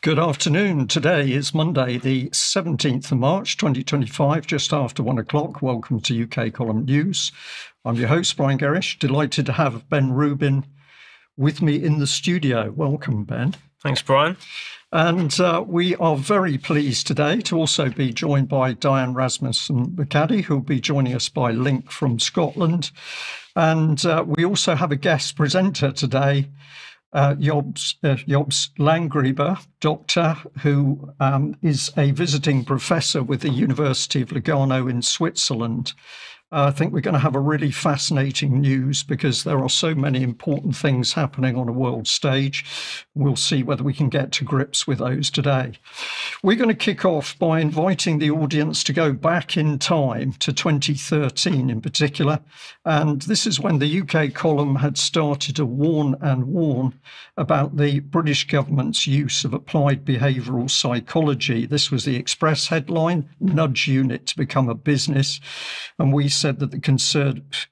Good afternoon. Today is Monday, the 17th of March, 2025, just after 1 o'clock. Welcome to UK Column News. I'm your host, Brian Gerrish. Delighted to have Ben Rubin with me in the studio. Welcome, Ben. Thanks, Brian. And we are very pleased today to also be joined by Diane, Rasmussen, McAdie, who will be joining us by link from Scotland. And we also have a guest presenter today, Jobst Landgrebe, doctor, who is a visiting professor with the University of Lugano in Switzerland. I think we're going to have a really fascinating news because there are so many important things happening on a world stage. We'll see whether we can get to grips with those today. We're going to kick off by inviting the audience to go back in time to 2013 in particular. And this is when the UK column had started to warn about the British government's use of applied behavioural psychology. This was the Express headline, Nudge Unit to Become a Business. And we said that the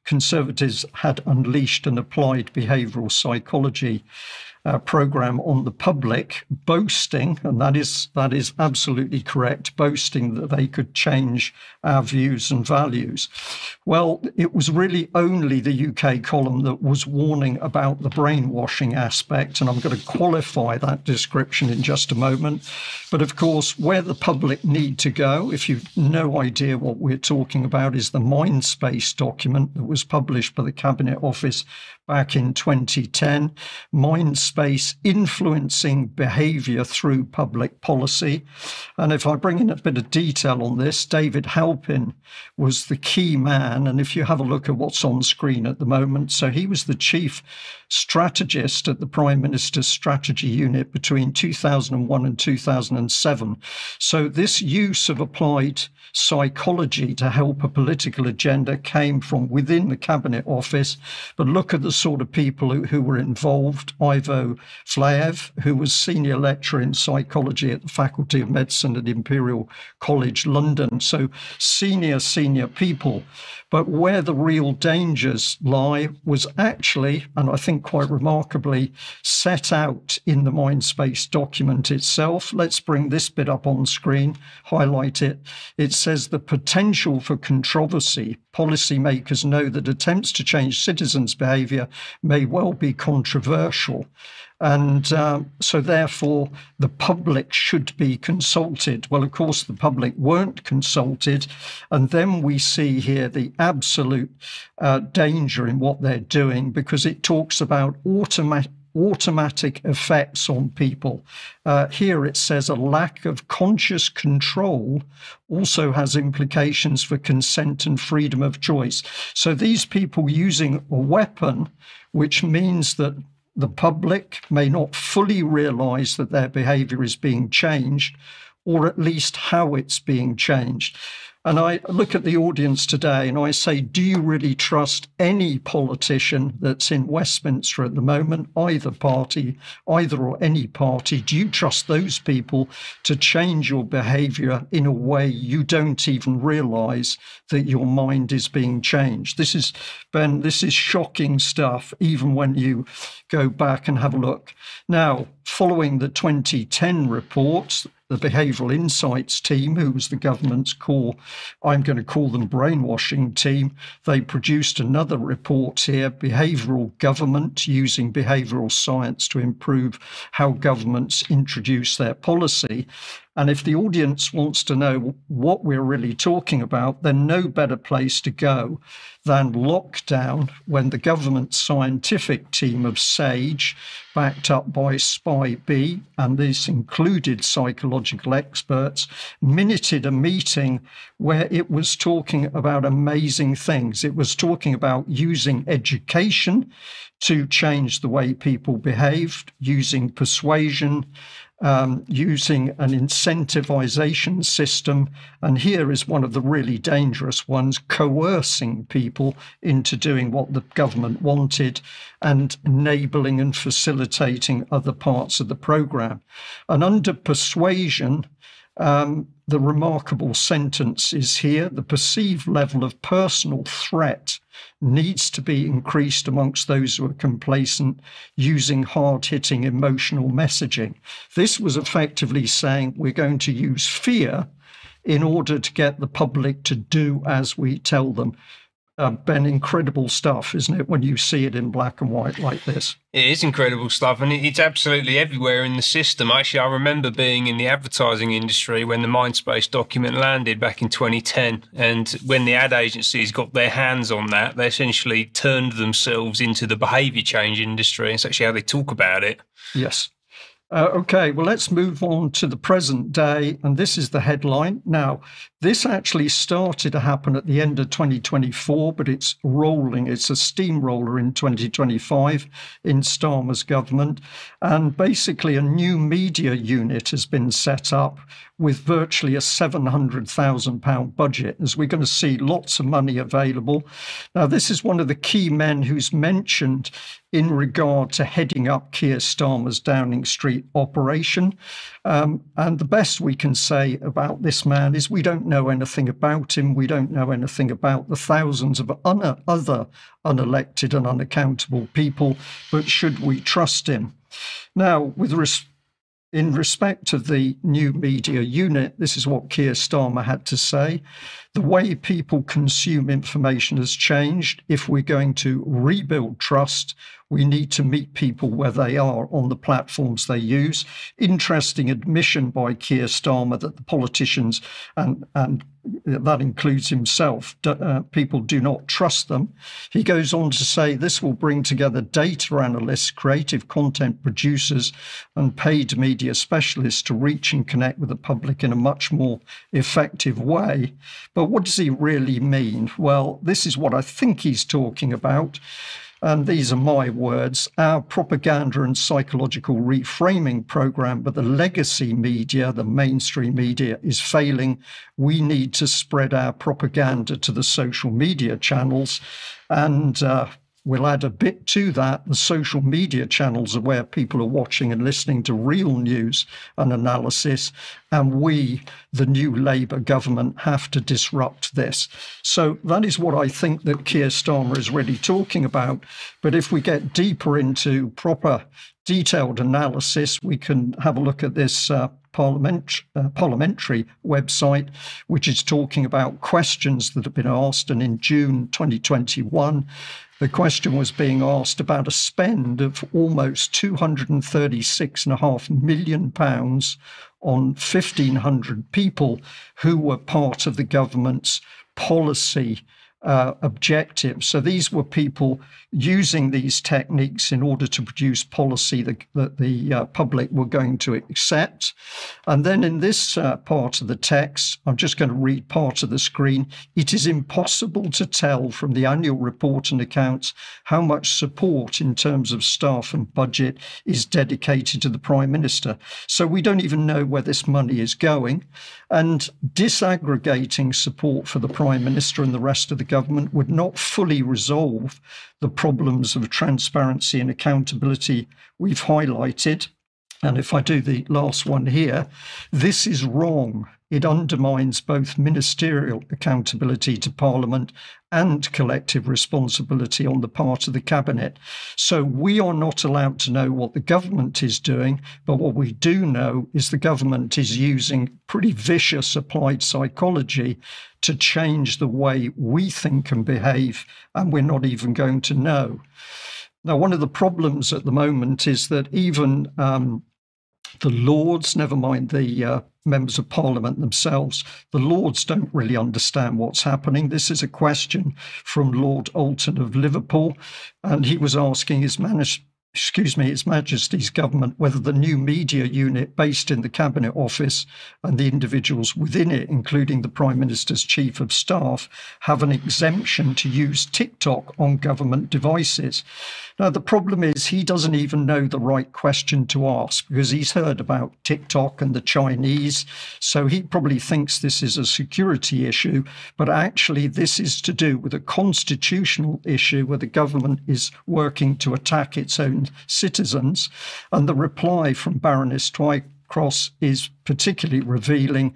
Conservatives had unleashed an applied behavioural psychology program on the public, boasting, and that is absolutely correct, boasting that they could change our views and values. Well, it was really only the UK column that was warning about the brainwashing aspect, and I'm going to qualify that description in just a moment. But of course, where the public need to go, if you've no idea what we're talking about, is the Mindspace document that was published by the Cabinet Office back in 2010, Mindspace influencing behaviour through public policy. And if I bring in a bit of detail on this, David Halpin was the key man. And if you have a look at what's on screen at the moment, so he was the chief strategist at the Prime Minister's Strategy Unit between 2001 and 2007. So this use of applied psychology to help a political agenda came from within the Cabinet Office. But look at the sort of people who were involved. Ivo Flaev, who was senior lecturer in psychology at the Faculty of Medicine at Imperial College London. So senior people. But where the real dangers lie was actually, and I think quite remarkably, set out in the Mindspace document itself. Let's bring this bit up on screen, highlight it. It says the potential for controversy. Policymakers know that attempts to change citizens' behaviour may well be controversial. And so therefore, the public should be consulted. Well, of course, the public weren't consulted. And then we see here the absolute danger in what they're doing, because it talks about automatic effects on people. Here it says a lack of conscious control also has implications for consent and freedom of choice. So these people using a weapon, which means that the public may not fully realise that their behaviour is being changed, or at least how it's being changed. And I look at the audience today and I say, do you really trust any politician that's in Westminster at the moment, either or any party? Do you trust those people to change your behaviour in a way you don't even realise that your mind is being changed? This is, Ben, this is shocking stuff, even when you go back and have a look. Now, following the 2010 reports, the Behavioural Insights team, who was the government's core, I'm going to call them brainwashing team, they produced another report here, Behavioural Government, using behavioural science to improve how governments introduce their policy. And if the audience wants to know what we're really talking about, then no better place to go than lockdown, when the government scientific team of SAGE, backed up by SPI-B, and this included psychological experts, minuted a meeting where it was talking about amazing things. It was talking about using education to change the way people behaved, using persuasion, using an incentivization system, and here is one of the really dangerous ones, coercing people into doing what the government wanted and enabling and facilitating other parts of the program. And under persuasion, the remarkable sentence is here: the perceived level of personal threat needs to be increased amongst those who are complacent, using hard-hitting emotional messaging. This was effectively saying we're going to use fear in order to get the public to do as we tell them. Ben, incredible stuff, isn't it, when you see it in black and white like this? It is incredible stuff, and it's absolutely everywhere in the system. Actually, I remember being in the advertising industry when the Mindspace document landed back in 2010, and when the ad agencies got their hands on that, they essentially turned themselves into the behaviour change industry. It's actually how they talk about it. Yes. Okay, well, let's move on to the present day, and this is the headline. Now, this actually started to happen at the end of 2024, but it's rolling. It's a steamroller in 2025 in Starmer's government, and basically a new media unit has been set up with virtually a £700,000 budget, as we're going to see lots of money available. Now, this is one of the key men who's mentioned in regard to heading up Keir Starmer's Downing Street operation. And the best we can say about this man is we don't know anything about him. We don't know anything about the thousands of other unelected and unaccountable people, but should we trust him? Now, in respect of the new media unit, this is what Keir Starmer had to say. The way people consume information has changed. If we're going to rebuild trust, we need to meet people where they are on the platforms they use. Interesting admission by Keir Starmer that the politicians, and that includes himself, people do not trust them. He goes on to say this will bring together data analysts, creative content producers, and paid media specialists to reach and connect with the public in a much more effective way. But what does he really mean? Well, this is what I think he's talking about. And these are my words: our propaganda and psychological reframing program, but the legacy media, the mainstream media, is failing. We need to spread our propaganda to the social media channels. And we'll add a bit to that. The social media channels are where people are watching and listening to real news and analysis. And we, the new Labour government, have to disrupt this. So that is what I think that Keir Starmer is really talking about. But if we get deeper into proper detailed analysis, we can have a look at this parliamentary website, which is talking about questions that have been asked. And in June 2021, the question was being asked about a spend of almost £236.5 million on 1,500 people who were part of the government's policy objectives. So these were people using these techniques in order to produce policy that the public were going to accept. And then in this part of the text, I'm just going to read part of the screen. It is impossible to tell from the annual report and accounts how much support in terms of staff and budget is dedicated to the Prime Minister. So we don't even know where this money is going. And disaggregating support for the Prime Minister and the rest of the government would not fully resolve the problems of transparency and accountability we've highlighted. And if I do the last one here, this is wrong. It undermines both ministerial accountability to Parliament and collective responsibility on the part of the Cabinet. So we are not allowed to know what the government is doing, but what we do know is the government is using pretty vicious applied psychology to change the way we think and behave, and we're not even going to know. Now, one of the problems at the moment is that even the Lords, never mind the members of Parliament themselves, the Lords don't really understand what's happening. This is a question from Lord Alton of Liverpool, and he was asking His Majesty's government whether the new media unit based in the Cabinet Office and the individuals within it, including the Prime Minister's Chief of Staff, have an exemption to use TikTok on government devices. Now, the problem is he doesn't even know the right question to ask because he's heard about TikTok and the Chinese, so he probably thinks this is a security issue, but actually this is to do with a constitutional issue where the government is working to attack its own citizens. And the reply from Baroness across is particularly revealing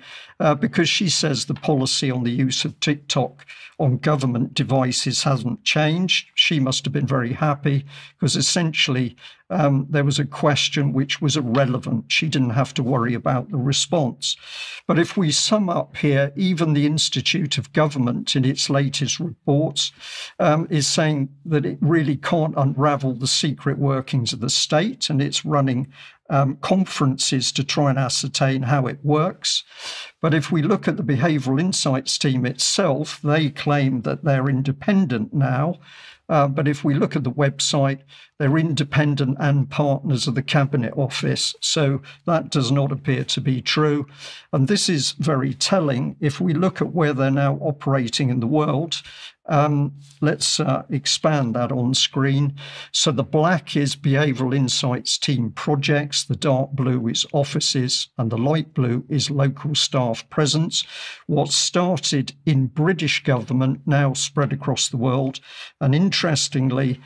because she says the policy on the use of TikTok on government devices hasn't changed. She must have been very happy because essentially there was a question which was irrelevant. She didn't have to worry about the response. But if we sum up here, even the Institute of Government in its latest reports is saying that it really can't unravel the secret workings of the state, and it's running conferences to try and ascertain how it works. But if we look at the Behavioural Insights team itself, they claim that they're independent now. But if we look at the website, they're independent and partners of the Cabinet Office. So that does not appear to be true. And this is very telling. If we look at where they're now operating in the world, let's expand that on screen. So the black is Behavioural Insights team projects, the dark blue is offices, and the light blue is local staff presence. What started in British government now spread across the world. And interestingly,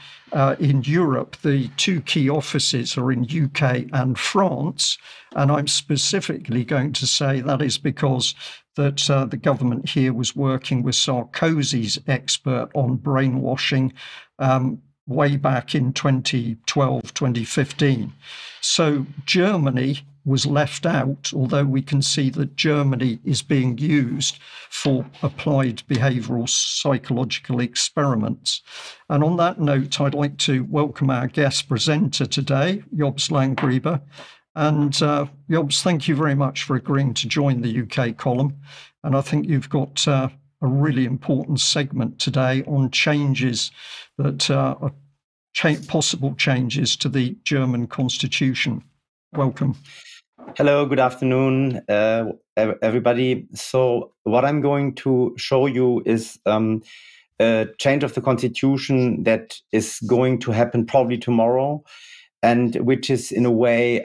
in Europe, the two key offices are in UK and France. And I'm specifically going to say that is because that the government here was working with Sarkozy's expert on brainwashing way back in 2012, 2015. So Germany was left out, although we can see that Germany is being used for applied behavioural psychological experiments. And on that note, I'd like to welcome our guest presenter today, Jobst Landgrebe. And Jobst, thank you very much for agreeing to join the UK column. And I think you've got a really important segment today on changes that are possible changes to the German constitution. Welcome. Hello, good afternoon, everybody. So what I'm going to show you is a change of the constitution that is going to happen probably tomorrow, and which is in a way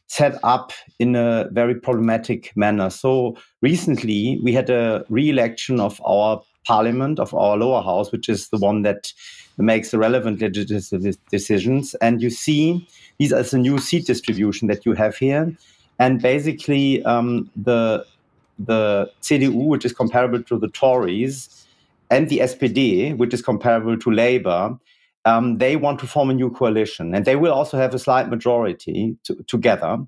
set up in a very problematic manner. So recently we had a re-election of our parliament, of our lower house, which is the one that makes the relevant legislative decisions. And you see, these are the new seat distribution that you have here. And basically the CDU, which is comparable to the Tories, and the SPD, which is comparable to Labour, they want to form a new coalition, and they will also have a slight majority together.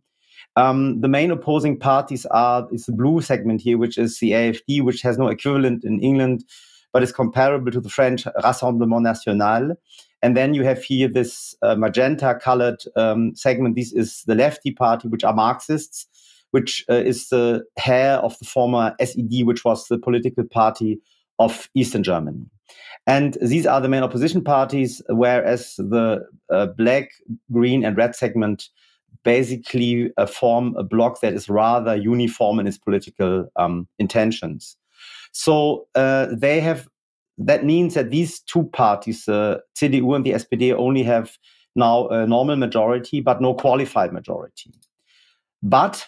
The main opposing parties is the blue segment here, which is the AfD, which has no equivalent in England, but is comparable to the French Rassemblement National. And then you have here this magenta-colored segment. This is the lefty party, which are Marxists, which is the heir of the former SED, which was the political party of Eastern Germany. And these are the main opposition parties, whereas the black, green, and red segment basically form a bloc that is rather uniform in its political intentions. So that means that these two parties, the CDU and the SPD, only have now a normal majority, but no qualified majority. But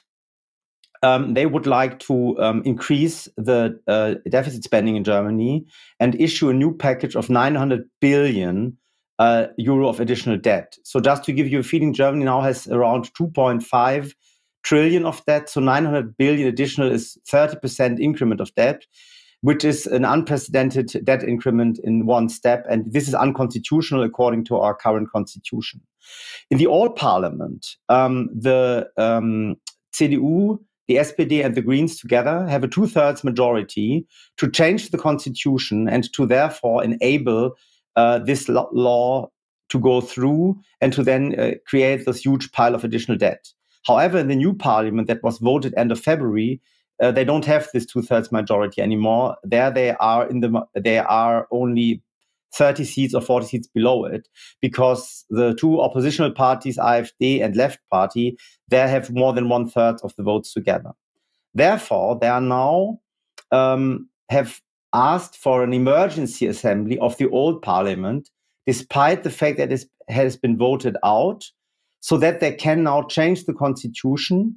they would like to increase the deficit spending in Germany and issue a new package of 900 billion euro of additional debt. So just to give you a feeling, Germany now has around 2.5 trillion of debt. So 900 billion additional is 30% increment of debt, which is an unprecedented debt increment in one step. And this is unconstitutional according to our current constitution. In the old parliament, the CDU, the SPD and the Greens together have a 2/3 majority to change the constitution and to therefore enable this law to go through and to then create this huge pile of additional debt. However, in the new parliament that was voted end of February, they don't have this 2/3 majority anymore. There they are only 30 seats or 40 seats below it, because the two oppositional parties, AfD and Left Party, they have more than 1/3 of the votes together. Therefore, they are now have asked for an emergency assembly of the old parliament, despite the fact that it has been voted out, so that they can now change the constitution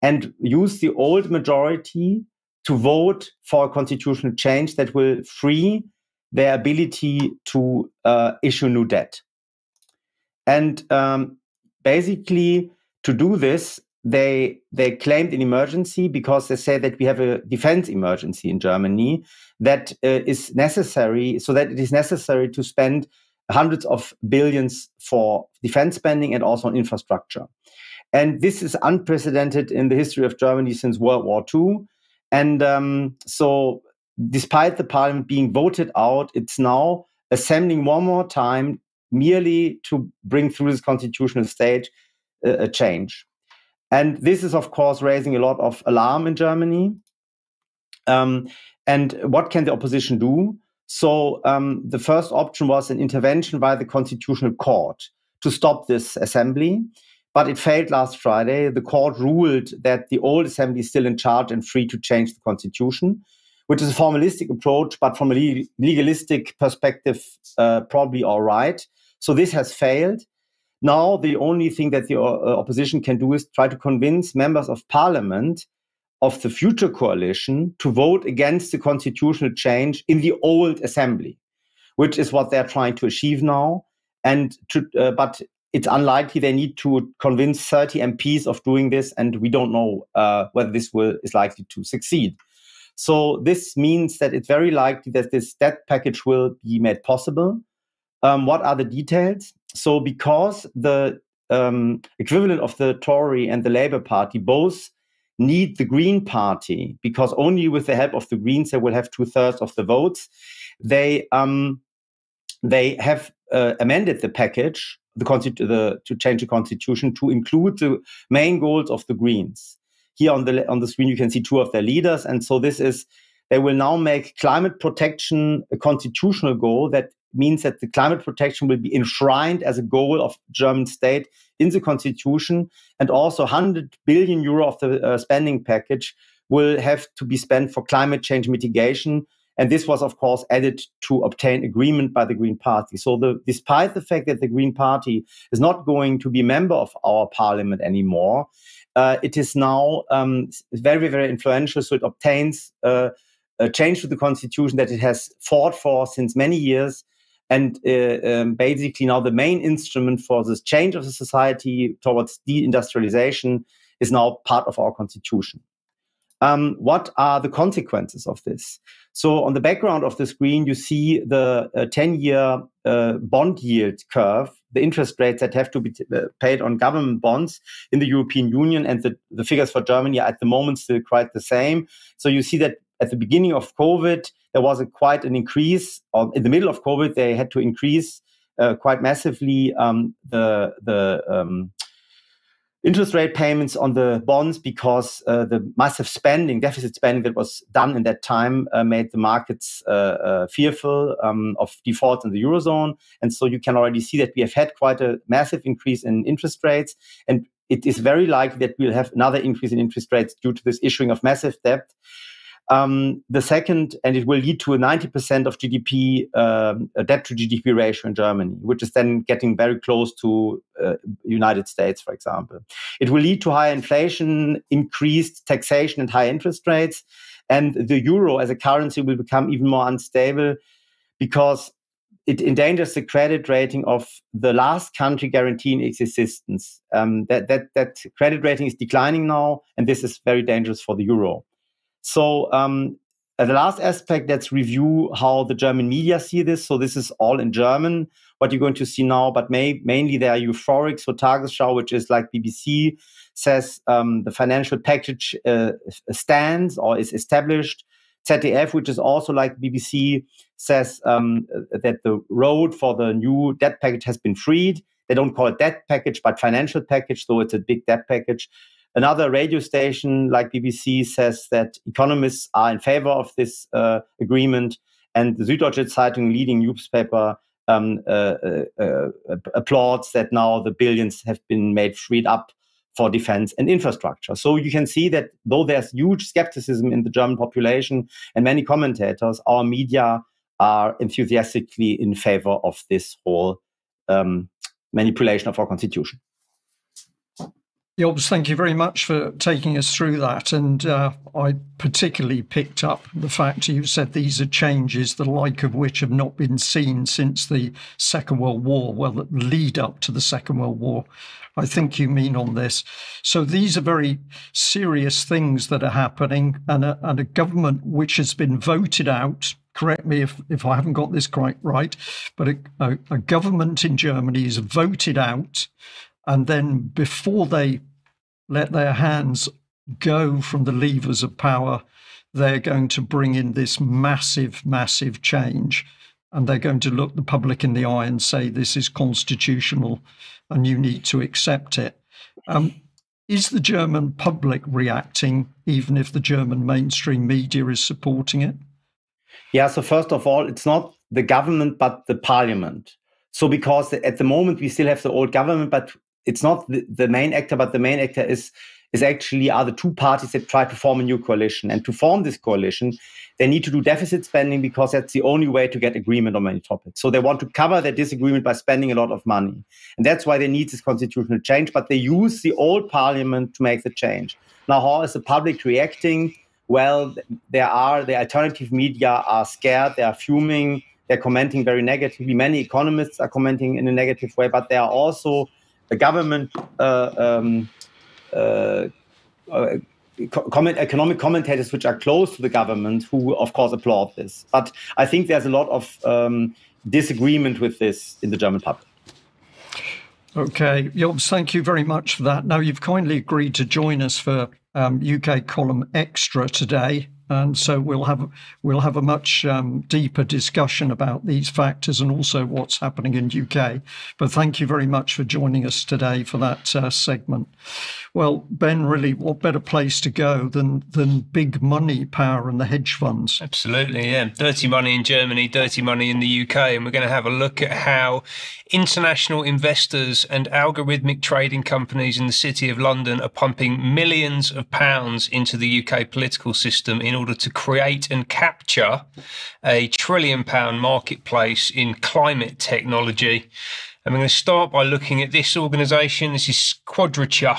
and use the old majority to vote for a constitutional change that will free their ability to issue new debt. And basically, to do this, they claimed an emergency because they say that we have a defense emergency in Germany that is necessary, so that it is necessary to spend hundreds of billions for defense spending and also on infrastructure. And this is unprecedented in the history of Germany since World War II. And so despite the parliament being voted out, it's now assembling one more time merely to bring through this constitutional stage a change. And this is, of course, raising a lot of alarm in Germany. And what can the opposition do? So the first option was an intervention by the Constitutional Court to stop this assembly. But it failed last Friday. The court ruled that the old assembly is still in charge and free to change the constitution, which is a formalistic approach, but from a legalistic perspective, probably all right. So this has failed. Now, the only thing that the opposition can do is try to convince members of parliament of the future coalition to vote against the constitutional change in the old assembly, which is what they're trying to achieve now. But it's unlikely they need to convince 30 MPs of doing this, and we don't know whether this is likely to succeed. So this means that it's very likely that this debt package will be made possible. What are the details? So because the equivalent of the Tory and the Labour Party both need the Green Party, because only with the help of the Greens they will have 2/3 of the votes, they have amended the package to change the constitution to include the main goals of the Greens. Here on the screen you can see two of their leaders, and so they will now make climate protection a constitutional goal. That means that the climate protection will be enshrined as a goal of German state in the constitution, and also 100 billion euro of the spending package will have to be spent for climate change mitigation. And this was, of course, added to obtain agreement by the Green Party. So despite the fact that the Green Party is not going to be a member of our parliament anymore, it is now very, very influential. So it obtains a change to the constitution that it has fought for since many years. And basically now the main instrument for this change of the society towards deindustrialization is now part of our constitution. What are the consequences of this? So on the background of the screen, you see the 10-year bond yield curve, the interest rates that have to be paid on government bonds in the European Union, and the figures for Germany are at the moment still quite the same. So you see that at the beginning of COVID, there was quite an increase. In the middle of COVID, they had to increase quite massively the interest rate payments on the bonds because the massive deficit spending that was done in that time made the markets fearful of default in the Eurozone. And so you can already see that we have had quite a massive increase in interest rates. And it is very likely that we'll have another increase in interest rates due to this issuing of massive debt. The second, and it will lead to a 90% of GDP, debt to GDP ratio in Germany, which is then getting very close to United States, for example. It will lead to higher inflation, increased taxation, and higher interest rates. And the euro as a currency will become even more unstable because it endangers the credit rating of the last country guaranteeing its existence. That credit rating is declining now, and this is very dangerous for the euro. So the last aspect, let's review how the German media see this. So this is all in German, what you're going to see now, but mainly they are euphoric. So Tagesschau, which is like BBC, says the financial package stands or is established. ZDF, which is also like BBC, says that the road for the new debt package has been freed. They don't call it debt package, but financial package, so it's a big debt package. Another radio station like BBC says that economists are in favor of this agreement, and the Süddeutsche Zeitung, leading newspaper, applauds that now the billions have been freed up for defense and infrastructure. So you can see that though there's huge skepticism in the German population and many commentators, our media are enthusiastically in favor of this whole manipulation of our constitution. Jobst, thank you very much for taking us through that. And I particularly picked up the fact you said these are changes the like of which have not been seen since the Second World War, well, the lead up to the Second World War. I think you mean on this. So these are very serious things that are happening, and a government which has been voted out. Correct me if I haven't got this quite right, but a government in Germany is voted out, and then before they let their hands go from the levers of power, they're going to bring in this massive, massive change. And they're going to look the public in the eye and say, this is constitutional and you need to accept it. Is the German public reacting, even if the German mainstream media is supporting it? Yeah, so first of all, it's not the government, but the parliament. So because at the moment we still have the old government, but it's not the main actor, but the main actor is actually are the two parties that try to form a new coalition. And to form this coalition, they need to do deficit spending because that's the only way to get agreement on many topics. So they want to cover their disagreement by spending a lot of money. And that's why they need this constitutional change, but they use the old parliament to make the change. Now, how is the public reacting? Well, the alternative media are scared, they are fuming, they're commenting very negatively. Many economists are commenting in a negative way, but there are also the government economic commentators which are close to the government who, of course, applaud this. But I think there's a lot of disagreement with this in the German public. Okay, Jobst, thank you very much for that. Now, you've kindly agreed to join us for UK Column Extra today. And so we'll have a much deeper discussion about these factors and also what's happening in UK. But thank you very much for joining us today for that segment. Well, Ben, really, what better place to go than big money power and the hedge funds? Absolutely, yeah. Dirty money in Germany, dirty money in the UK. And we're going to have a look at how international investors and algorithmic trading companies in the City of London are pumping millions of pounds into the UK political system in order to create and capture a £1 trillion marketplace in climate technology. And we're going to start by looking at this organisation. This is Quadrature,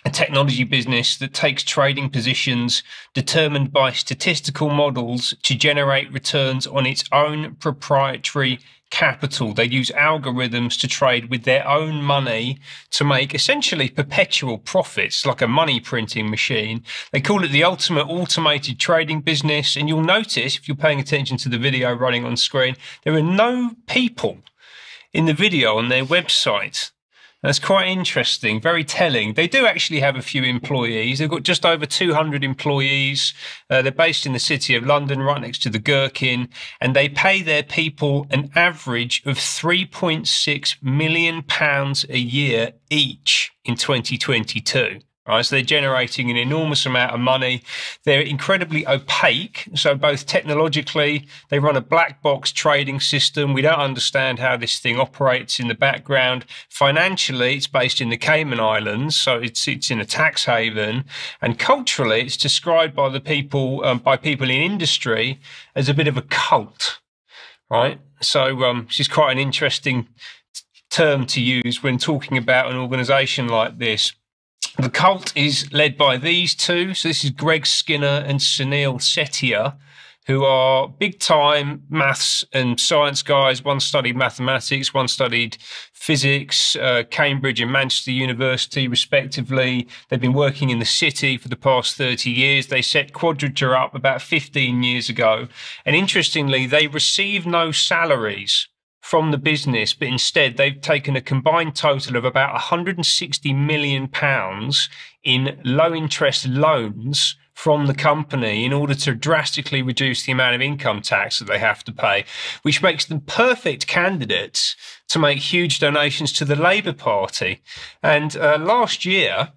a technology business that takes trading positions determined by statistical models to generate returns on its own proprietary capital. They use algorithms to trade with their own money to make essentially perpetual profits, like a money printing machine. They call it the ultimate automated trading business. And you'll notice, if you're paying attention to the video running on screen, there are no people in the video on their website. That's quite interesting, very telling. They do actually have a few employees. They've got just over 200 employees. They're based in the City of London, right next to the Gherkin, and they pay their people an average of £3.6 million a year each in 2022. Right, so they're generating an enormous amount of money. They're incredibly opaque. So both technologically, they run a black box trading system. We don't understand how this thing operates in the background. Financially, it's based in the Cayman Islands, so it's in a tax haven. And culturally, it's described by people in industry as a bit of a cult. Right, so this is quite an interesting term to use when talking about an organisation like this. The cult is led by these two. So this is Greg Skinner and Sunil Setia, who are big-time maths and science guys. One studied mathematics, one studied physics, Cambridge and Manchester University, respectively. They've been working in the city for the past 30 years. They set Quadrature up about 15 years ago. And interestingly, they receive no salaries from the business, but instead they've taken a combined total of about £160 million in low-interest loans from the company in order to drastically reduce the amount of income tax that they have to pay, which makes them perfect candidates to make huge donations to the Labour Party. And last year,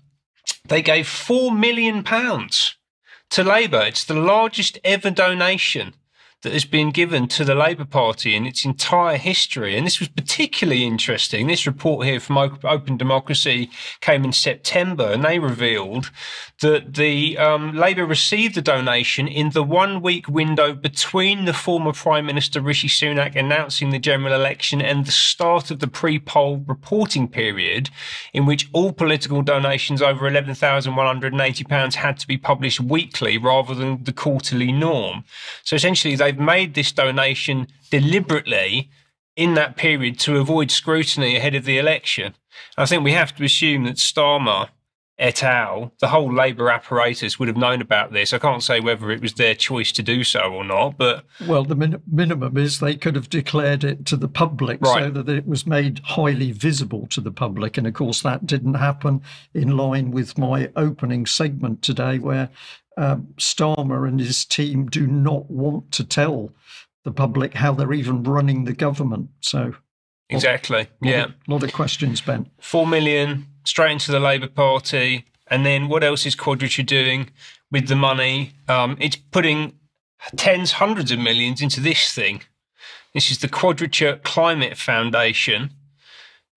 they gave £4 million to Labour. It's the largest ever donation that has been given to the Labour Party in its entire history. And this was particularly interesting. This report here from Open Democracy came in September, and they revealed that the Labour received the donation in the 1 week window between the former Prime Minister Rishi Sunak announcing the general election and the start of the pre-poll reporting period, in which all political donations over £11,180 had to be published weekly rather than the quarterly norm. So essentially, they've made this donation deliberately in that period to avoid scrutiny ahead of the election. I think we have to assume that Starmer et al., the whole Labour apparatus, would have known about this. I can't say whether it was their choice to do so or not, but... Well, the minimum is they could have declared it to the public, right, so that it was made highly visible to the public. And of course, that didn't happen, in line with my opening segment today, where Starmer and his team do not want to tell the public how they're even running the government. So exactly, a lot of questions, Ben. 4 million straight into the Labour Party, and then what else is Quadrature doing with the money? It's putting tens, hundreds of millions into this thing. This is the Quadrature Climate Foundation.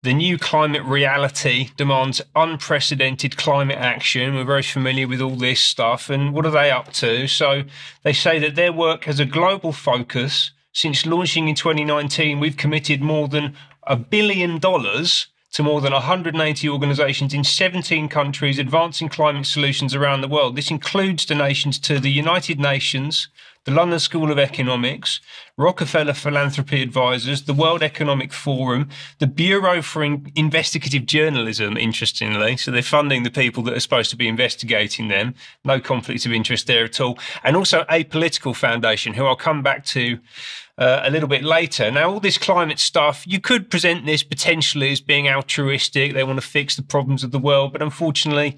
The new climate reality demands unprecedented climate action. We're very familiar with all this stuff. And what are they up to? So they say that their work has a global focus. Since launching in 2019, we've committed more than $1 billion to more than 180 organisations in 17 countries, advancing climate solutions around the world. This includes donations to the United Nations, the London School of Economics, Rockefeller Philanthropy Advisors, the World Economic Forum, the Bureau for Investigative Journalism, interestingly. So they're funding the people that are supposed to be investigating them. No conflict of interest there at all. And also a political foundation, who I'll come back to a little bit later. Now, all this climate stuff, you could present this potentially as being altruistic. They want to fix the problems of the world. But unfortunately,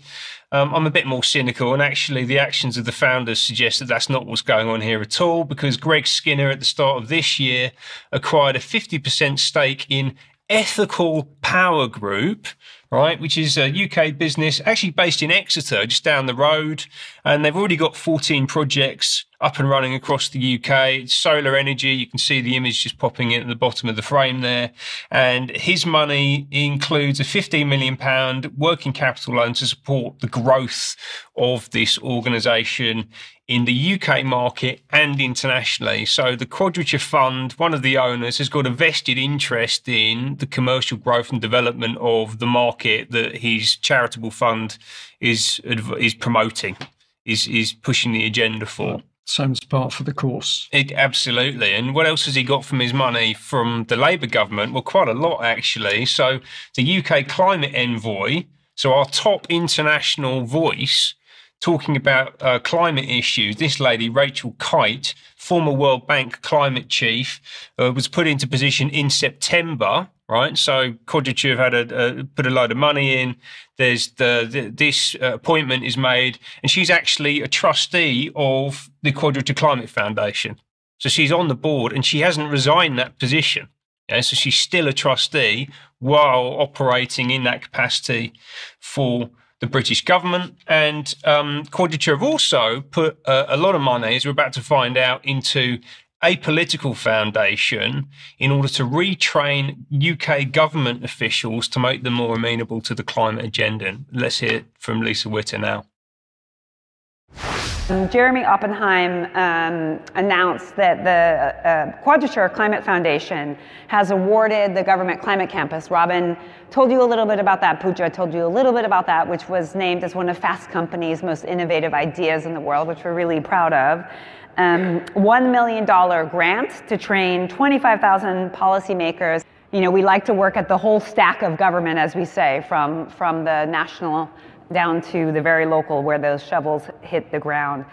I'm a bit more cynical. And actually, the actions of the founders suggest that that's not what's going on here at all, because Greg Skinner at the start of this year acquired a 50% stake in Ethical Power Group, right, which is a UK business actually based in Exeter, just down the road. And they've already got 14 projects up and running across the UK. It's solar energy. You can see the image just popping in at the bottom of the frame there. And his money includes a £15 million working capital loan to support the growth of this organisation in the UK market and internationally. So the Quadrature Fund, one of the owners, has got a vested interest in the commercial growth and development of the market that his charitable fund is promoting, is pushing the agenda for. Sounds par for the course. Absolutely. And what else has he got from his money from the Labour government? Well, quite a lot, actually. So the UK Climate Envoy, so our top international voice, talking about climate issues. This lady, Rachel Kite, former World Bank climate chief, was put into position in September, right? So Quadrature have had put a load of money in. There's this appointment is made, and she's actually a trustee of the Quadrature Climate Foundation. So she's on the board, and she hasn't resigned that position. Yeah, so she's still a trustee while operating in that capacity for the British government. And Quadrature have also put a lot of money, as we're about to find out, into a political foundation in order to retrain UK government officials to make them more amenable to the climate agenda. Let's hear from Lisa Witter now. Jeremy Oppenheim announced that the Quadrature Climate Foundation has awarded the government climate campus. Robin told you a little bit about that. Pooja told you a little bit about that, which was named as one of Fast Company's most innovative ideas in the world, which we're really proud of. $1 million grant to train 25,000 policymakers. You know, we like to work at the whole stack of government, as we say, from the national down to the very local, where those shovels hit the ground.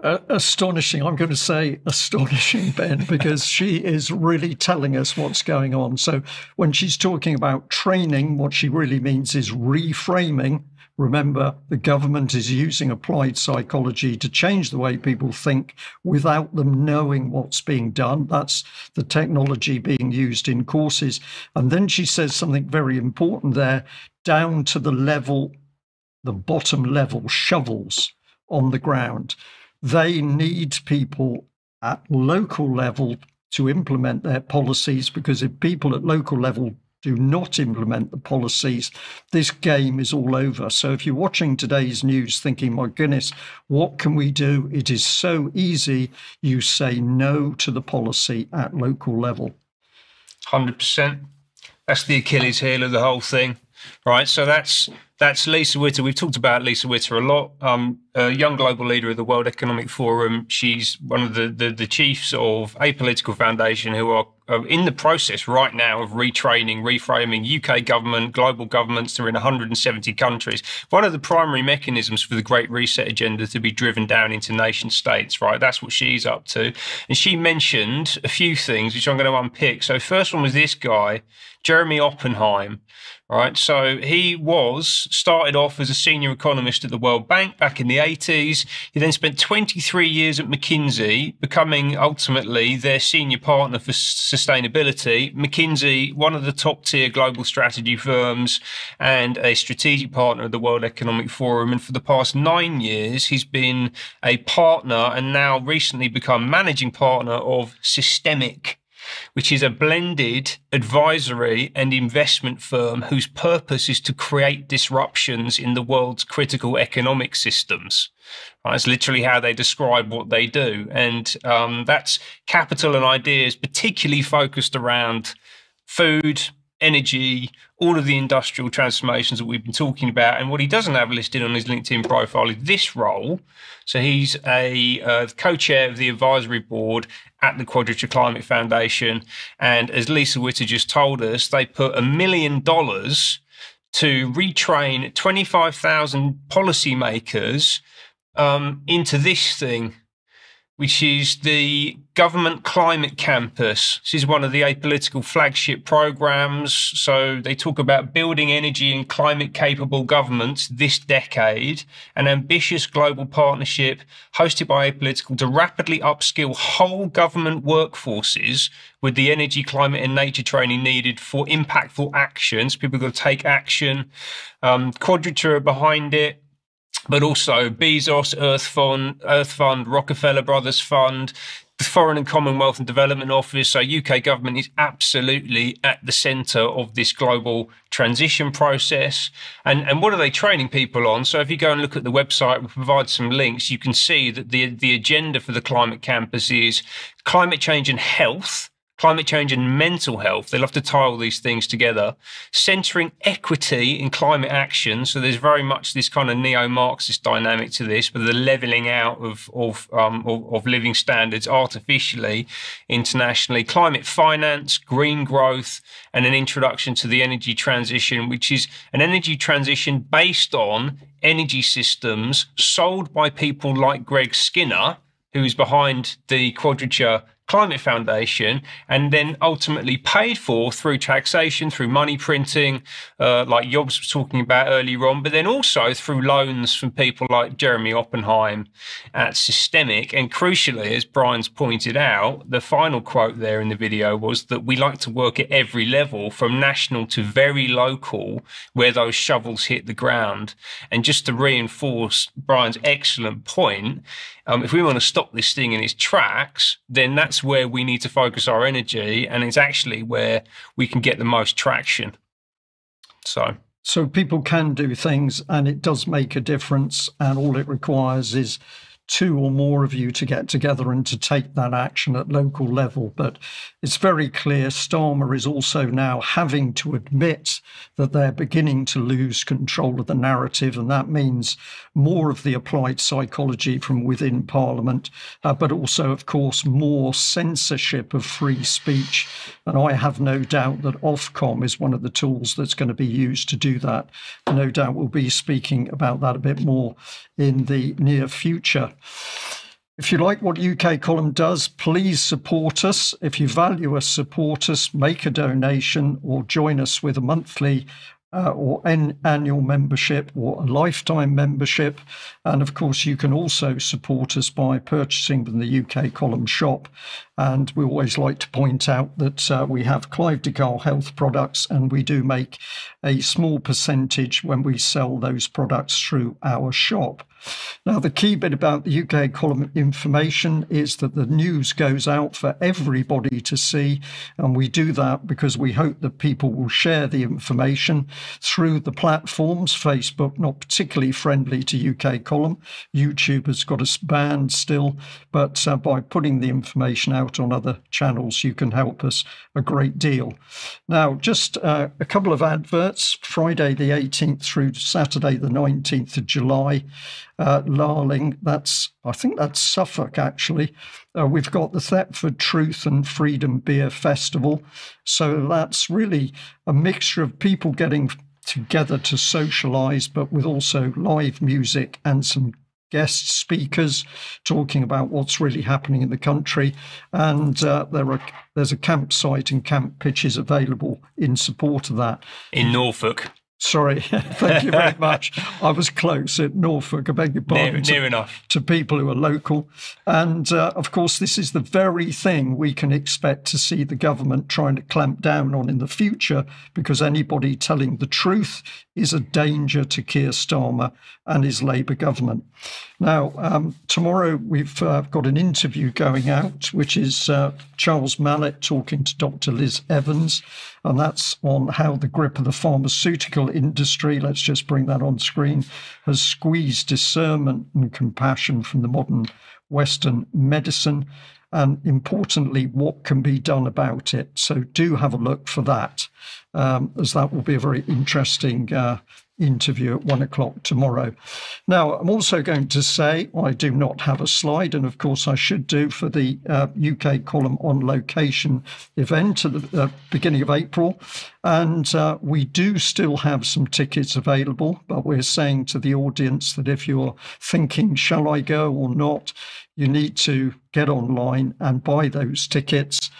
Astonishing. I'm going to say astonishing, Ben, because she is really telling us what's going on. So when she's talking about training, what she really means is reframing. Remember, the government is using applied psychology to change the way people think without them knowing what's being done. That's the technology being used in courses. And then she says something very important there, down to the level, the bottom level shovels on the ground. they need people at local level to implement their policies, because if people at local level do not implement the policies, this game is all over. So if you're watching today's news thinking, my goodness, what can we do? It is so easy. You say no to the policy at local level. 100%. That's the Achilles heel of the whole thing, right? So that's Lisa Witter. We've talked about Lisa Witter a lot. A young global leader of the World Economic Forum. She's one of the chiefs of a political foundation who are in the process right now of retraining, reframing UK government, global governments. They're in 170 countries. One of the primary mechanisms for the Great Reset agenda to be driven down into nation states, right? That's what she's up to. And she mentioned a few things, which I'm going to unpick. So first one was this guy, Jeremy Oppenheim. Right, so he started off as a senior economist at the World Bank back in the 80s. He then spent 23 years at McKinsey, becoming ultimately their senior partner for sustainability. McKinsey, one of the top tier global strategy firms and a strategic partner of the World Economic Forum. And for the past 9 years, he's been a partner and now recently become managing partner of Systemic, which is a blended advisory and investment firm whose purpose is to create disruptions in the world's critical economic systems. That's literally how they describe what they do. And that's capital and ideas, particularly focused around food, energy, all of the industrial transformations that we've been talking about. And what he doesn't have listed on his LinkedIn profile is this role. So he's a co-chair of the advisory board at the Quadrature Climate Foundation. And as Lisa Witter just told us, they put $1 million to retrain 25,000 policymakers into this thing, which is the Government Climate Campus. This is one of the apolitical flagship programs. So they talk about building energy and climate capable governments this decade, an ambitious global partnership hosted by apolitical to rapidly upskill whole government workforces with the energy, climate and nature training needed for impactful actions. People got to take action. Quadrature behind it, but also Bezos, Earth Fund, Rockefeller Brothers Fund, the Foreign and Commonwealth and Development Office. So UK government is absolutely at the centre of this global transition process. And what are they training people on? So if you go and look at the website, we'll provide some links. You can see that the agenda for the Climate Campus is climate change and health, climate change and mental health. They love to tie all these things together, centering equity in climate action. So there's very much this kind of neo-Marxist dynamic to this, but the leveling out of living standards artificially, internationally, climate finance, green growth, and an introduction to the energy transition, which is an energy transition based on energy systems sold by people like Greg Skinner, who is behind the Quadrature Climate Foundation, and then ultimately paid for through taxation, through money printing, like Jobst was talking about earlier on, but then also through loans from people like Jeremy Oppenheim at Systemic. And crucially, as Brian's pointed out, the final quote there in the video was that we like to work at every level, from national to very local, where those shovels hit the ground. And just to reinforce Brian's excellent point, if we want to stop this thing in its tracks, then that's where we need to focus our energy, and it's actually where we can get the most traction. So people can do things, and it does make a difference, and all it requires is 2 or more of you to get together and to take that action at local level. But it's very clear Starmer is also now having to admit that they're beginning to lose control of the narrative, and that means more of the applied psychology from within Parliament, but also, of course, more censorship of free speech. And I have no doubt that Ofcom is one of the tools that's going to be used to do that. No doubt we'll be speaking about that a bit more in the near future. If you like what UK Column does, please support us. If you value us, support us, make a donation, or join us with a monthly or an annual membership or a lifetime membership. And of course, you can also support us by purchasing from the UK Column shop. And we always like to point out that we have Clive de Gaulle health products, and we do make a small percentage when we sell those products through our shop. Now, the key bit about the UK Column information is that the news goes out for everybody to see, and we do that because we hope that people will share the information through the platforms. Facebook, not particularly friendly to UK Column. YouTube has got us banned still, but by putting the information out on other channels, you can help us a great deal. Now, just a couple of adverts. Friday the 18th through Saturday the 19th of July. Larling, I think that's Suffolk actually. We've got the Thetford Truth and Freedom Beer Festival. So that's really a mixture of people getting together to socialise, but with also live music and some guest speakers talking about what's really happening in the country. And there's a campsite and camp pitches available in support of that. In Norfolk. Sorry, thank you very much. I was close at Norfolk, I beg your pardon. Near enough. To people who are local. And of course, this is the very thing we can expect to see the government trying to clamp down on in the future, because anybody telling the truth is a danger to Keir Starmer and his Labour government. Now, tomorrow we've got an interview going out, which is Charles Mallet talking to Dr. Liz Evans, and that's on how the grip of the pharmaceutical industry, let's just bring that on screen, has squeezed discernment and compassion from the modern Western medicine, and importantly, what can be done about it. So do have a look for that, as that will be a very interesting interview at 1 o'clock tomorrow. Now, I'm also going to say I do not have a slide, and of course I should do, for the UK Column on Location event at the beginning of April. And we do still have some tickets available, but we're saying to the audience that if you're thinking, shall I go or not, you need to get online and buy those tickets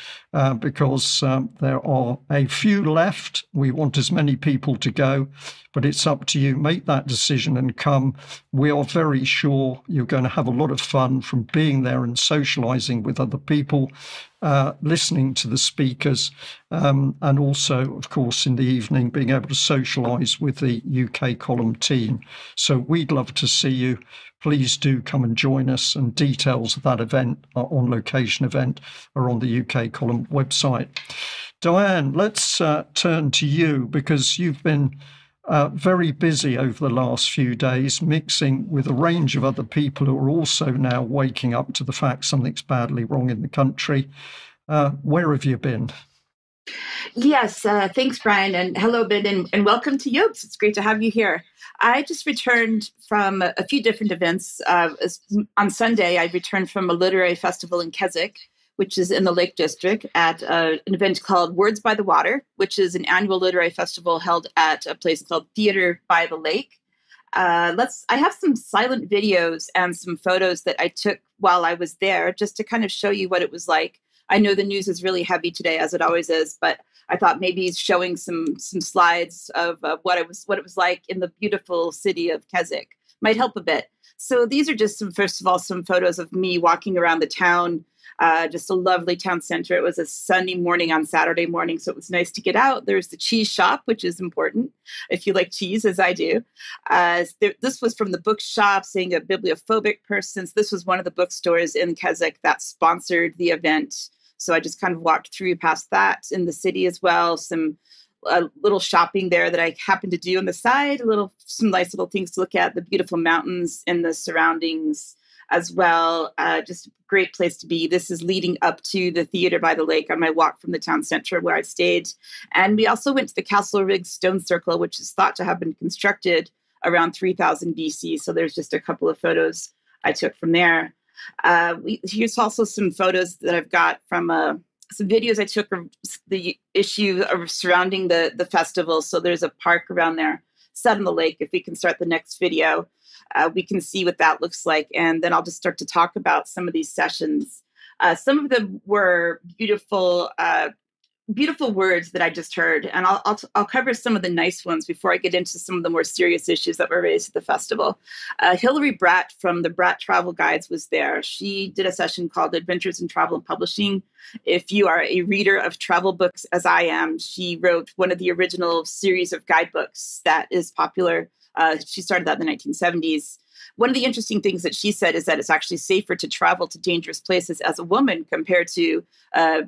because there are a few left. We want as many people to go, but it's up to you. Make that decision and come. We are very sure you're going to have a lot of fun from being there and socialising with other people, listening to the speakers, and also, of course, in the evening, being able to socialise with the UK Column team. So we'd love to see you. Please do come and join us, and details of that event, on location event, are on the UK Column website. Diane, let's turn to you, because you've been very busy over the last few days, mixing with a range of other people who are also now waking up to the fact something's badly wrong in the country. Where have you been? Yes, thanks, Brian, and hello, Ben, and welcome to Jobst. It's great to have you here. I just returned from a few different events. On Sunday, I returned from a literary festival in Keswick, which is in the Lake District, at an event called Words by the Water, which is an annual literary festival held at a place called Theatre by the Lake. I have some silent videos and some photos that I took while I was there, just to kind of show you what it was like. I know the news is really heavy today, as it always is, but I thought maybe showing some slides of what it was like in the beautiful city of Keswick might help a bit. So these are just first of all, some photos of me walking around the town, just a lovely town center. It was a sunny morning on Saturday morning, so it was nice to get out. There's the cheese shop, which is important if you like cheese, as I do. This was from the bookshop, seeing a bibliophobic person. So this was one of the bookstores in Keswick that sponsored the event. So I just kind of walked through past that in the city as well. Some little shopping there that I happened to do on the side, some nice little things to look at, the beautiful mountains and the surroundings as well. Just a great place to be. This is leading up to the Theatre by the Lake on my walk from the town center where I stayed. And we also went to the Castle Riggs Stone Circle, which is thought to have been constructed around 3000 BC. So there's just a couple of photos I took from there. Here's also some photos that I've got from some videos I took of the issue surrounding the festival. So there's a park around there, set on the lake. If we can start the next video, we can see what that looks like. And then I'll just start to talk about some of these sessions. Some of them were beautiful beautiful words that I just heard, and I'll cover some of the nice ones before I get into some of the more serious issues that were raised at the festival. Hilary Bratt from the Bratt Travel Guides was there. She did a session called Adventures in Travel and Publishing. If you are a reader of travel books, as I am, she wrote one of the original series of guidebooks that is popular. She started that in the 1970s. One of the interesting things that she said is that it's actually safer to travel to dangerous places as a woman compared to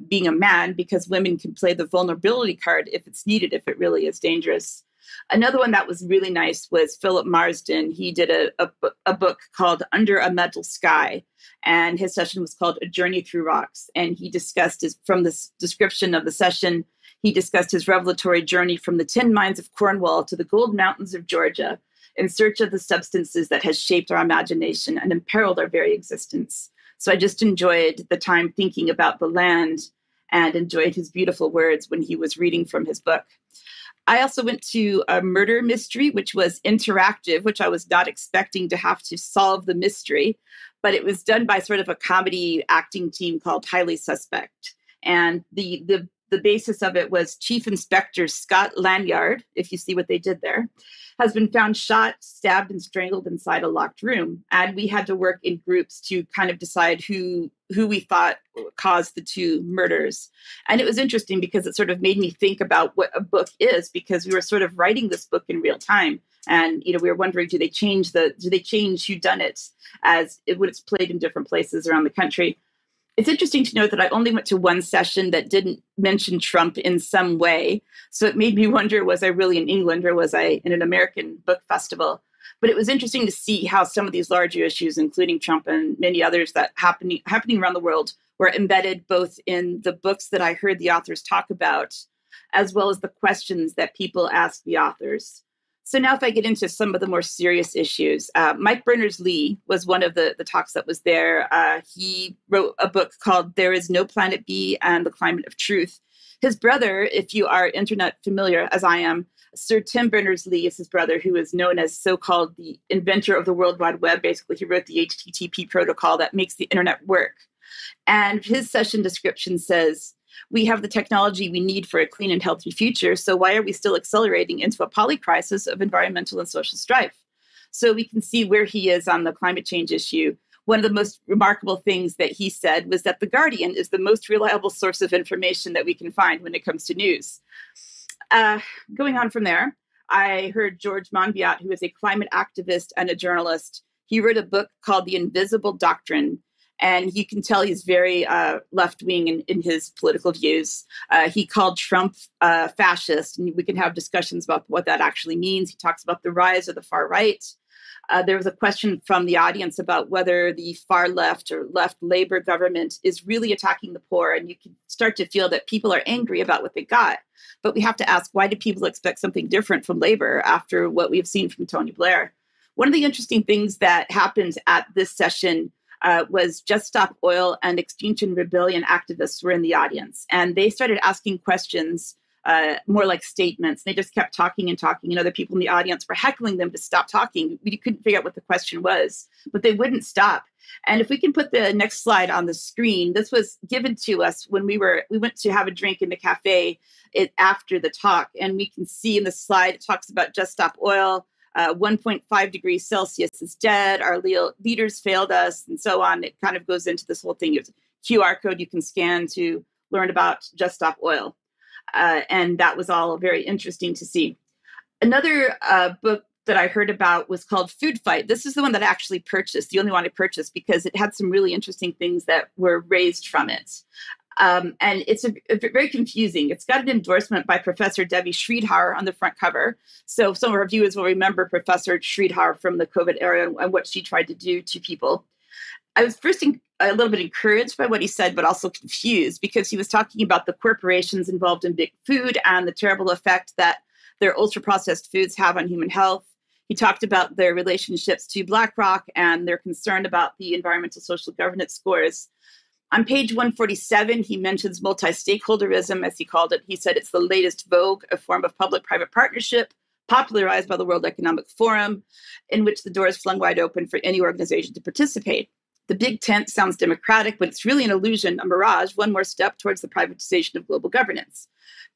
being a man, because women can play the vulnerability card if it's needed, if it really is dangerous. Another one that was really nice was Philip Marsden. He did a book called Under a Metal Sky, and his session was called A Journey Through Rocks. And he discussed, from this description of the session, he discussed his revelatory journey from the tin mines of Cornwall to the gold mountains of Georgia, in search of the substances that has shaped our imagination and imperiled our very existence. So I just enjoyed the time thinking about the land and enjoyed his beautiful words when he was reading from his book. I also went to a murder mystery, which was interactive, which I was not expecting to have to solve the mystery, but it was done by sort of a comedy acting team called Highly Suspect. And the basis of it was Chief Inspector Scott Lanyard, if you see what they did there, has been found shot, stabbed, and strangled inside a locked room. And we had to work in groups to kind of decide who we thought caused the two murders. And it was interesting because it sort of made me think about what a book is, because we were sort of writing this book in real time. And, we were wondering, do they change who done it as when it's played in different places around the country? It's interesting to note that I only went to one session that didn't mention Trump in some way. So it made me wonder, was I really in England or was I in an American book festival? But it was interesting to see how some of these larger issues, including Trump and many others that happening around the world, were embedded both in the books that I heard the authors talk about, as well as the questions that people ask the authors. So now if I get into some of the more serious issues, Mike Berners-Lee was one of the talks that was there. He wrote a book called There Is No Planet B and the Climate of Truth. His brother, if you are internet familiar, as I am, Sir Tim Berners-Lee is his brother, who is known as so-called the inventor of the World Wide Web. Basically, he wrote the HTTP protocol that makes the internet work. And his session description says, "We have the technology we need for a clean and healthy future, so why are we still accelerating into a polycrisis of environmental and social strife?" So we can see where he is on the climate change issue. One of the most remarkable things that he said was that The Guardian is the most reliable source of information that we can find when it comes to news. Going on from there, I heard George Monbiot, who is a climate activist and a journalist. He wrote a book called The Invisible Doctrine. And you can tell he's very left-wing in his political views. He called Trump fascist, and we can have discussions about what that actually means. He talks about the rise of the far right. There was a question from the audience about whether the far left or left Labor government is really attacking the poor. And you can start to feel that people are angry about what they got. But we have to ask, why do people expect something different from Labor after what we've seen from Tony Blair? One of the interesting things that happened at this session was Just Stop Oil and Extinction Rebellion activists were in the audience. And they started asking questions, more like statements. They just kept talking and talking, and other people in the audience were heckling them to stop talking. We couldn't figure out what the question was, but they wouldn't stop. And if we can put the next slide on the screen, this was given to us when we went to have a drink in the cafe after the talk. And we can see in the slide, it talks about Just Stop Oil. 1.5 degrees Celsius is dead. Our leaders failed us, and so on. It kind of goes into this whole thing. It's a QR code you can scan to learn about Just Stop Oil. And that was all very interesting to see. Another book that I heard about was called Food Fight. This is the one that I actually purchased, the only one I purchased, because it had some really interesting things that were raised from it. And it's very confusing. It's got an endorsement by Professor Debbie Sridhar on the front cover. So some of our viewers will remember Professor Sridhar from the COVID era and what she tried to do to people. I was first a little bit encouraged by what he said, but also confused, because he was talking about the corporations involved in big food and the terrible effect that their ultra-processed foods have on human health. He talked about their relationships to BlackRock and their concern about the environmental social governance scores. On page 147, he mentions multi-stakeholderism, as he called it. He said it's the latest vogue, a form of public-private partnership popularized by the World Economic Forum, in which the door is flung wide open for any organization to participate. The big tent sounds democratic, but it's really an illusion, a mirage, one more step towards the privatization of global governance.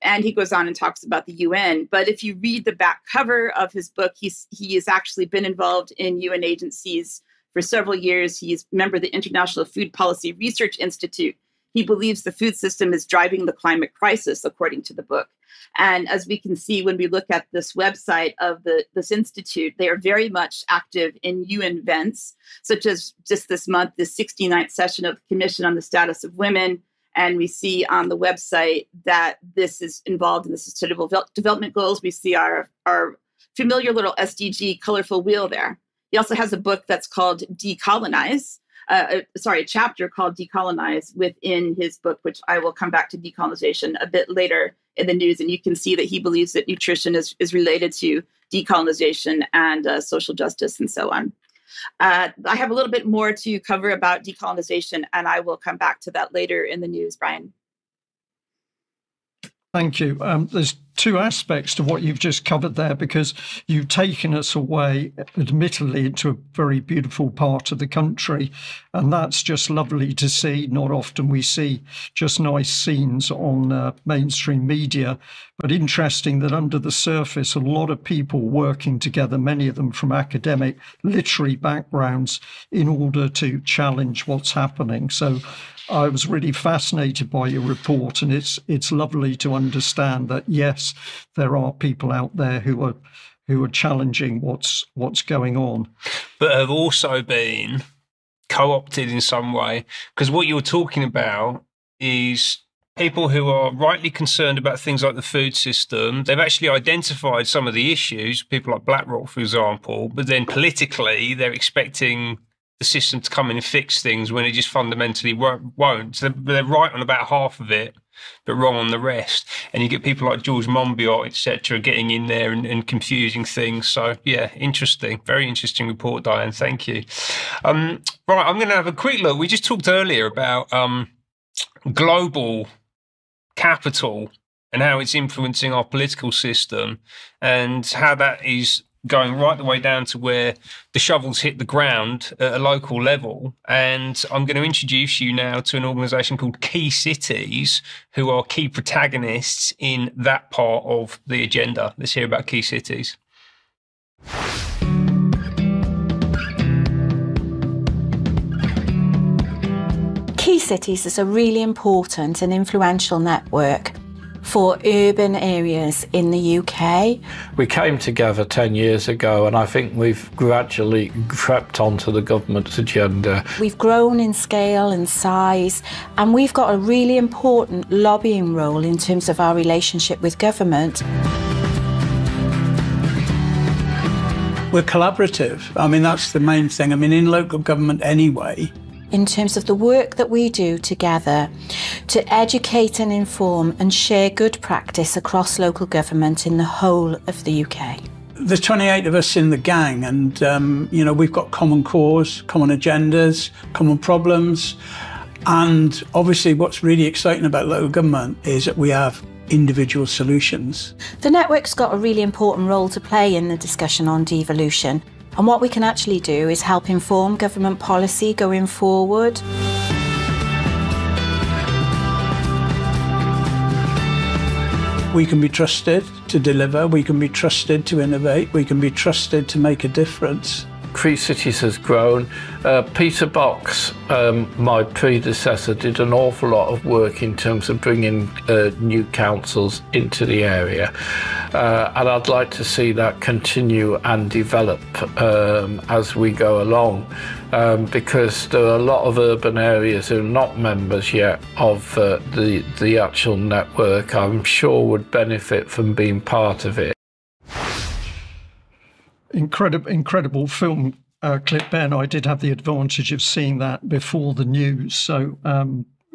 And he goes on and talks about the UN. But if you read the back cover of his book, he has actually been involved in UN agencies for several years. He's a member of the International Food Policy Research Institute. He believes the food system is driving the climate crisis, according to the book. And as we can see when we look at this website of this institute, they are very much active in UN events, such as just this month, the 69th session of the Commission on the Status of Women. And we see on the website that this is involved in the Sustainable Development Goals. We see our familiar little SDG colorful wheel there. He also has a book that's called Decolonize. A chapter called Decolonize within his book, which I will come back to decolonization a bit later in the news. And you can see that he believes that nutrition is related to decolonization and social justice and so on. I have a little bit more to cover about decolonization, and I will come back to that later in the news, Brian. Thank you. There's two aspects to what you've just covered there, because you've taken us away, admittedly, into a very beautiful part of the country. And that's just lovely to see. Not often we see just nice scenes on mainstream media, but interesting that under the surface, a lot of people working together, many of them from academic, literary backgrounds, in order to challenge what's happening. So I was really fascinated by your report, and it's lovely to understand that, yes, there are people out there who are challenging what's going on, but have also been co-opted in some way. Because what you're talking about is people who are rightly concerned about things like the food system. They've actually identified some of the issues, people like BlackRock, for example, but then politically they're expecting the system to come in and fix things when it just fundamentally won't. So they're right on about half of it, but wrong on the rest. And you get people like George Monbiot, etc., getting in there and confusing things. So yeah, interesting, very interesting report, Diane. Thank you. Right, I'm going to have a quick look. We just talked earlier about global capital and how it's influencing our political system, and how that is going right the way down to where the shovels hit the ground at a local level. And I'm going to introduce you now to an organisation called Key Cities, who are key protagonists in that part of the agenda. Let's hear about Key Cities. Key Cities is a really important and influential network for urban areas in the UK. We came together 10 years ago, and I think we've gradually crept onto the government's agenda. We've grown in scale and size, and we've got a really important lobbying role in terms of our relationship with government. We're collaborative. I mean, that's the main thing. I mean, in local government anyway, in terms of the work that we do together to educate and inform and share good practice across local government in the whole of the UK. There's 28 of us in the gang, and you know, we've got common cause, common agendas, common problems, and obviously what's really exciting about local government is that we have individual solutions. The network's got a really important role to play in the discussion on devolution. And what we can actually do is help inform government policy going forward. We can be trusted to deliver, we can be trusted to innovate, we can be trusted to make a difference. Key Cities has grown. Peter Box, my predecessor, did an awful lot of work in terms of bringing new councils into the area. And I'd like to see that continue and develop as we go along, because there are a lot of urban areas who are not members yet of the actual network. I'm sure would benefit from being part of it. Incredible film clip, Ben. I did have the advantage of seeing that before the news. So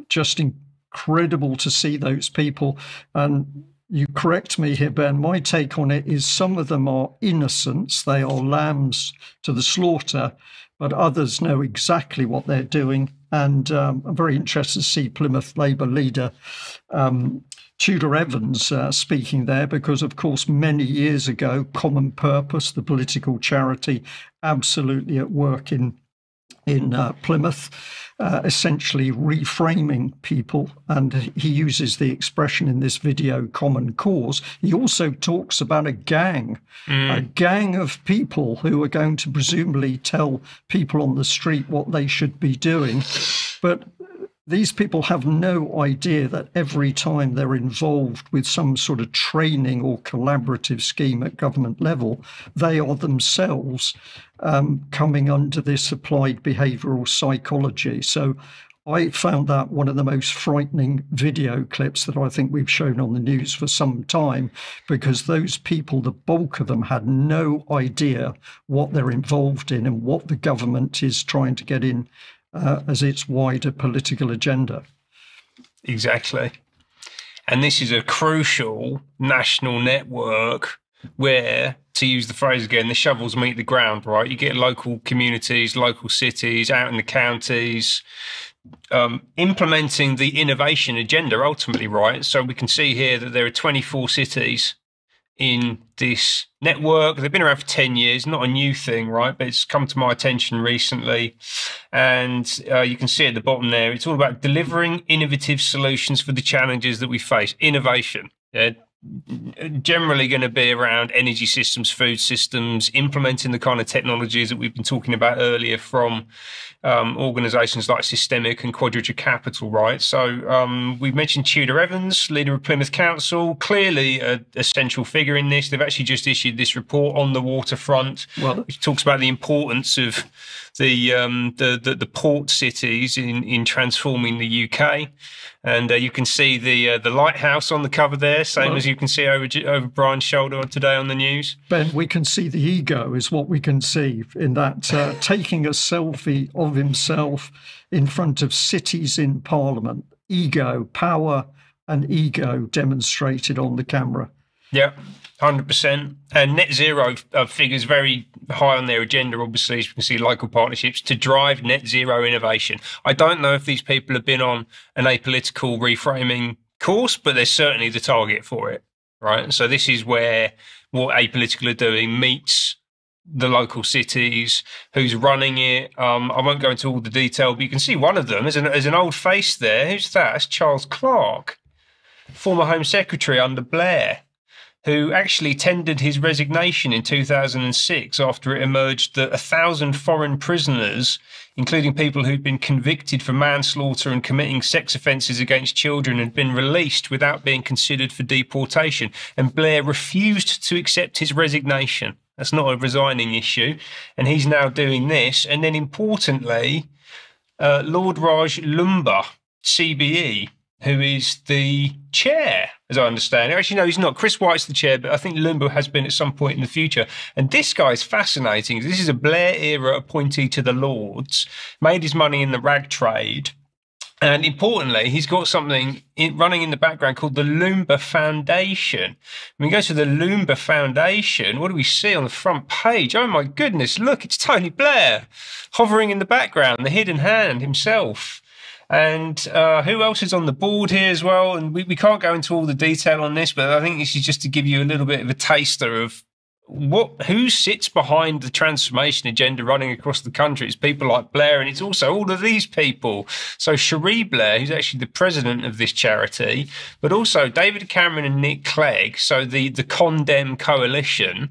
just incredible to see those people. And you correct me here, Ben. My take on it is some of them are innocents. They are lambs to the slaughter, but others know exactly what they're doing. And I'm very interested to see Plymouth Labour leader Tudor Evans speaking there, because, of course, many years ago, Common Purpose, the political charity, absolutely at work in in Plymouth, essentially reframing people. And he uses the expression in this video, common cause. He also talks about a gang of people who are going to presumably tell people on the street what they should be doing. But these people have no idea that every time they're involved with some sort of training or collaborative scheme at government level, they are themselves coming under this applied behavioural psychology. So I found that one of the most frightening video clips that I think we've shown on the news for some time, because those people, the bulk of them, had no idea what they're involved in and what the government is trying to get in as its wider political agenda. Exactly. And this is a crucial national network where, to use the phrase again, the shovels meet the ground, right? You get local communities, local cities, out in the counties, implementing the innovation agenda ultimately, right? So we can see here that there are 24 cities in this network. They've been around for 10 years, not a new thing, right? But it's come to my attention recently. And you can see at the bottom there, it's all about delivering innovative solutions for the challenges that we face. Innovation. Generally going to be around energy systems, food systems, implementing the kind of technologies that we've been talking about earlier from organisations like Systemic and Quadrature Capital, right? So we mentioned Tudor Evans, leader of Plymouth Council, clearly a central figure in this. They've actually just issued this report on the waterfront, which talks about the importance of the port cities in transforming the UK. And you can see the lighthouse on the cover there, same as you can see over Brian's shoulder today on the news. Ben, we can see the ego is what we can see in that taking a selfie of himself in front of cities in Parliament. Ego, power and ego demonstrated on the camera. Yeah, 100%. And net zero figures very high on their agenda, obviously, as you can see, local partnerships to drive net zero innovation. I don't know if these people have been on an apolitical reframing course, but they're certainly the target for it, right? So this is where what apolitical are doing meets the local cities, who's running it. I won't go into all the detail, but you can see one of them. There's an old face there. Who's that? That's Charles Clarke, former Home Secretary under Blair, who actually tendered his resignation in 2006 after it emerged that 1,000 foreign prisoners, including people who'd been convicted for manslaughter and committing sex offences against children, had been released without being considered for deportation. And Blair refused to accept his resignation. That's not a resigning issue. And he's now doing this. And then importantly, Lord Raj Lumba, CBE, who is the chair, as I understand it. Actually, no, he's not. Chris White's the chair, but I think Lumba has been at some point in the future. And this guy's fascinating. This is a Blair-era appointee to the Lords, made his money in the rag trade. And importantly, he's got something running in the background called the Lumba Foundation. When we go to the Lumba Foundation, what do we see on the front page? Oh, my goodness, look, it's Tony Blair hovering in the background, the hidden hand himself. And who else is on the board here as well? And we can't go into all the detail on this, but I think this is just to give you a little bit of a taster of who sits behind the transformation agenda running across the country. It's people like Blair, and it's also all of these people. So Cherie Blair, who's actually the president of this charity, but also David Cameron and Nick Clegg, so the Condemn Coalition,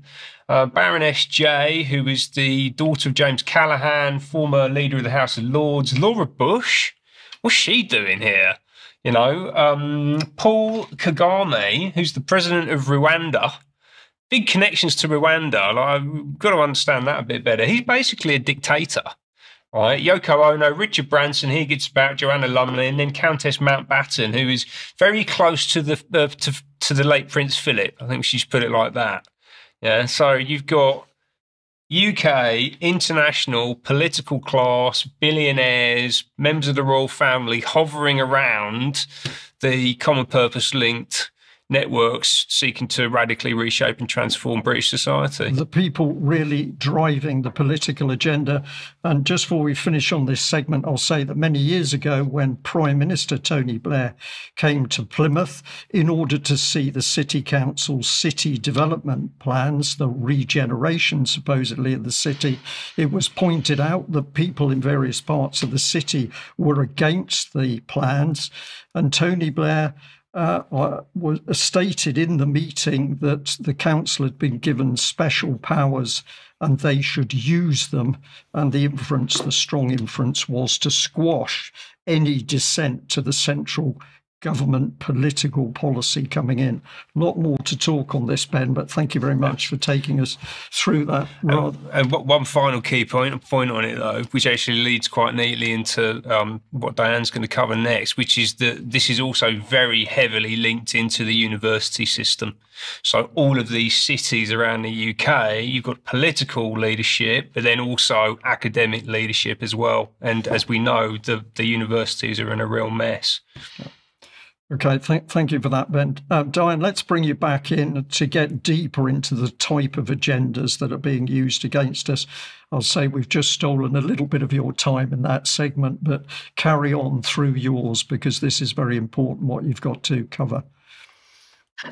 Baroness Jay, who is the daughter of James Callaghan, former leader of the House of Lords, Laura Bush. What's she doing here? You know, Paul Kagame, who's the president of Rwanda. Big connections to Rwanda. I've got to understand that a bit better. He's basically a dictator, right? Yoko Ono, Richard Branson, he gets about, Joanna Lumley, and then Countess Mountbatten, who is very close to the late Prince Philip. I think we should put it like that. Yeah, so you've got UK, international, political class, billionaires, members of the royal family hovering around the common purpose linked networks seeking to radically reshape and transform British society. The people really driving the political agenda. And just before we finish on this segment, I'll say that many years ago, when Prime Minister Tony Blair came to Plymouth in order to see the City Council's city development plans, the regeneration supposedly of the city, it was pointed out that people in various parts of the city were against the plans. And Tony Blair was stated in the meeting that the council had been given special powers and they should use them. And the strong inference was to squash any dissent to the central government political policy coming in. A lot more to talk on this, Ben, but thank you very much for taking us through that. And one final key point on it, though, which actually leads quite neatly into what Diane's going to cover next, which is that this is also very heavily linked into the university system. So all of these cities around the UK, you've got political leadership, but then also academic leadership as well. And as we know, the universities are in a real mess. Yeah. Okay, thank you for that, Ben. Diane, let's bring you back in to get deeper into the type of agendas that are being used against us. I'll say we've just stolen a little bit of your time in that segment, but carry on through yours because this is very important what you've got to cover.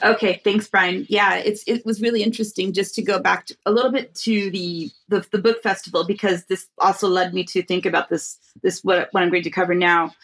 Okay, thanks, Brian. Yeah, it was really interesting just to go back a little bit to the book festival, because this also led me to think about this what I'm going to cover now.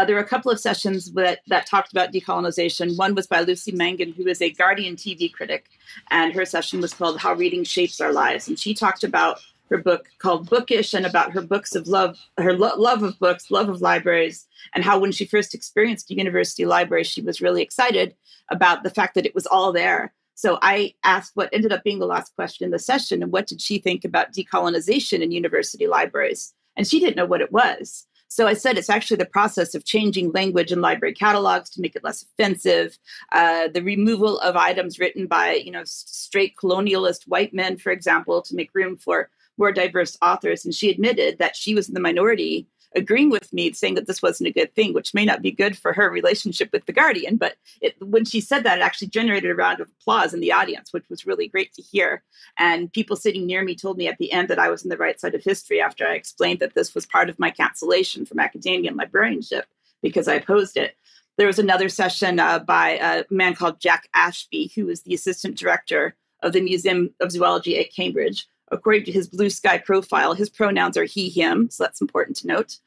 There were a couple of sessions that talked about decolonization. One was by Lucy Mangan, who is a Guardian TV critic, and her session was called How Reading Shapes Our Lives. And she talked about her book called Bookish and about her books of love, her love of books, love of libraries, and how when she first experienced a university library, she was really excited about the fact that it was all there. So I asked what ended up being the last question in the session, and what did she think about decolonization in university libraries? And she didn't know what it was. So I said, it's actually the process of changing language in library catalogs to make it less offensive, the removal of items written by, straight colonialist white men, for example, to make room for more diverse authors. And she admitted that she was in the minority, agreeing with me, saying that this wasn't a good thing, which may not be good for her relationship with The Guardian. But when she said that, it actually generated a round of applause in the audience, which was really great to hear. And people sitting near me told me at the end that I was on the right side of history after I explained that this was part of my cancellation from academia and librarianship because I opposed it. There was another session by a man called Jack Ashby, who is the assistant director of the Museum of Zoology at Cambridge. According to his Blue Sky profile, his pronouns are he, him, so that's important to note.